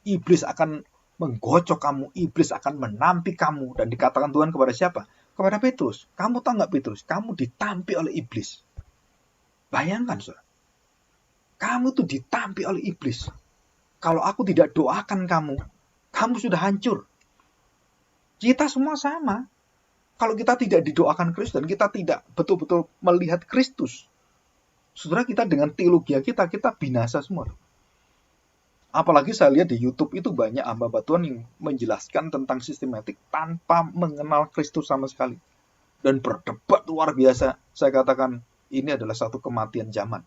Iblis akan menggocok kamu, iblis akan menampi kamu. Dan dikatakan Tuhan kepada siapa? Kepada Petrus. Kamu tahu nggak Petrus? Kamu ditampi oleh iblis. Bayangkan, saudara. Kamu tuh ditampi oleh iblis. Kalau aku tidak doakan kamu, kamu sudah hancur. Kita semua sama. Kalau kita tidak didoakan Kristus dan kita tidak betul-betul melihat Kristus, saudara, kita dengan teologi kita binasa semua. Apalagi saya lihat di YouTube itu banyak hamba Tuhan yang menjelaskan tentang sistematik tanpa mengenal Kristus sama sekali. Dan berdebat luar biasa. Saya katakan ini adalah satu kematian zaman.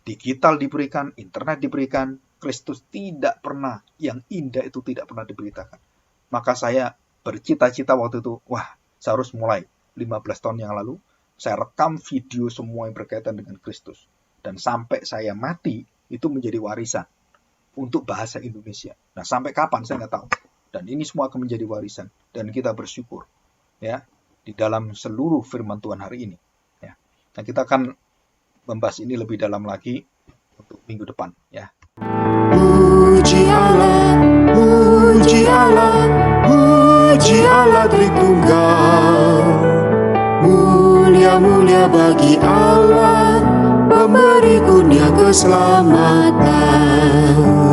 Digital diberikan, internet diberikan, Kristus tidak pernah, yang indah itu tidak pernah diberitakan. Maka saya bercita-cita waktu itu, saya harus mulai 15 tahun yang lalu, saya rekam video semua yang berkaitan dengan Kristus. Dan sampai saya mati, itu menjadi warisan untuk bahasa Indonesia. Nah, sampai kapan saya nggak tahu. Dan ini semua akan menjadi warisan. Dan kita bersyukur ya di dalam seluruh firman Tuhan hari ini. Ya. Nah, kita akan membahas ini lebih dalam lagi untuk minggu depan ya. Puji Allah, puji Allah, puji Allah Tritunggal. Mulia-mulia bagi Allah, pemberi kurnia keselamatan.